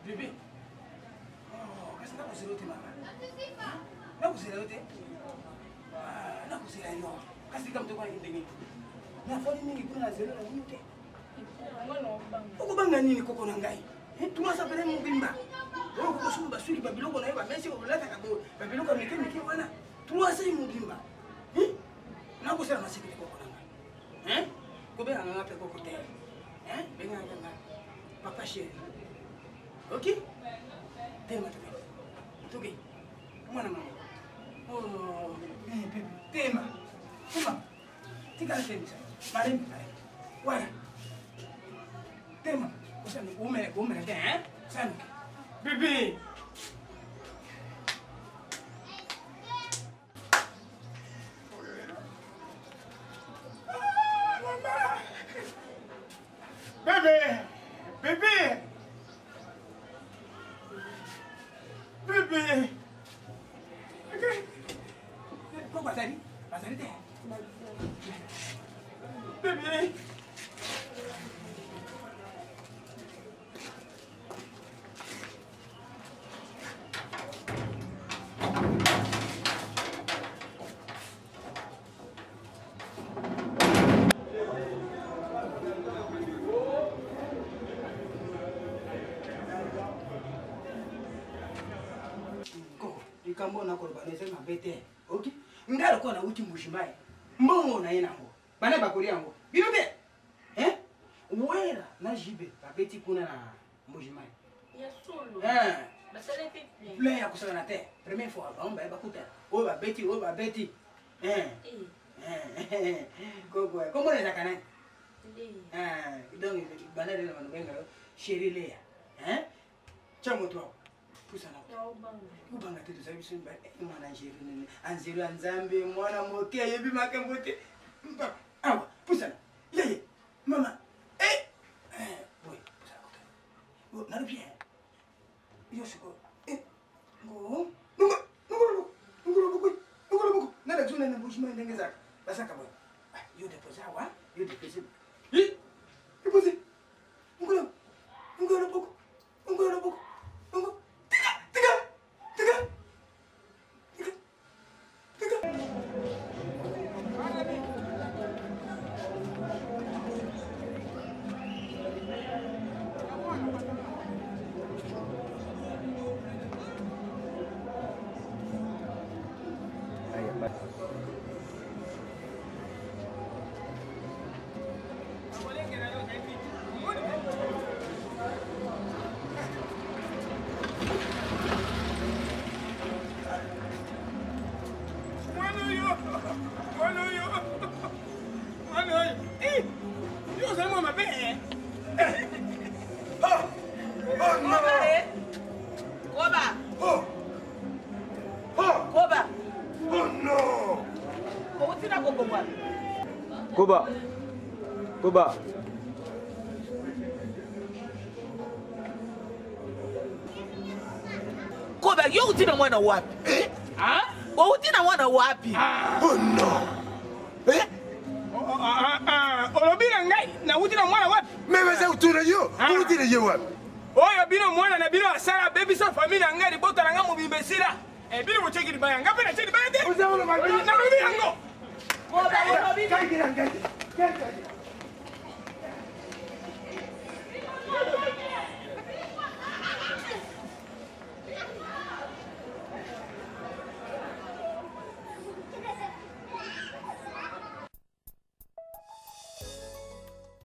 Bébé. Oh, qu'est-ce que vous avez maman? Là vous avez été? Là vous avez eu. Qu'est-ce que vous avez fait? Na foni mingi kuna zero na nini? Ukubanga nini koko na ngai? Tunasa pele mubimba. Wewe ukosumba suri babiloko na yeba mesi ulata kabo. Babiloko mike wana. Tunasa mubimba. Na kusema masikiti koko na ngai. Kubera ngapa koko te. Benga nganga. Papa chéri. Ok? Tema tuki. Tuki. Mwana mama. Oh, bébé. Tema. Tema. Tika la tema. Marem. Wala. Tema. Usani umere te, Sanu. Bébé. Bébé. Bébé. Bébé. Pourquoi Bazali? Bazali te. Bébé. Likambo na koloba nese mabe te. Ok? Ngalo kona uti mushimaye. Mbongo na yena ngo. Bana bakoli yango. Bino te. Wera na jibe babeti kuna na mushimaye. Ya solo. Basale te. Plein ya kusala na te. Première fois ba omba bakuta. O babeti. Koko. Komo na kana? Donc bana le manubenga chérie Léa. Chamo toi. Pusana. Ubanga te tusabi simba mwana chérie nene. Anzelo anzambe mwana moke yebi makambote. Mpa. Awa, pusana. Yeye. Mama. Boy, pusana. Oh, na bien. Yo siko. Ngo. Ngo. Nada tuna na bushima ndengeza. Basaka boy. Yo deposa wa? Yo deposa. Deposa. Ngo. Koba. koba yo utina mwana wapi utina mwana wapi Oh no. olobi na ngai na utina mwana wapi Mais ça utura yo utina yo wapi oyo bino mwana na bino asala bebisa famille na ngai libota na ngai mobimbesila bino bocheki libaya ngai mpe nacheki libaya te na lobi yango olobi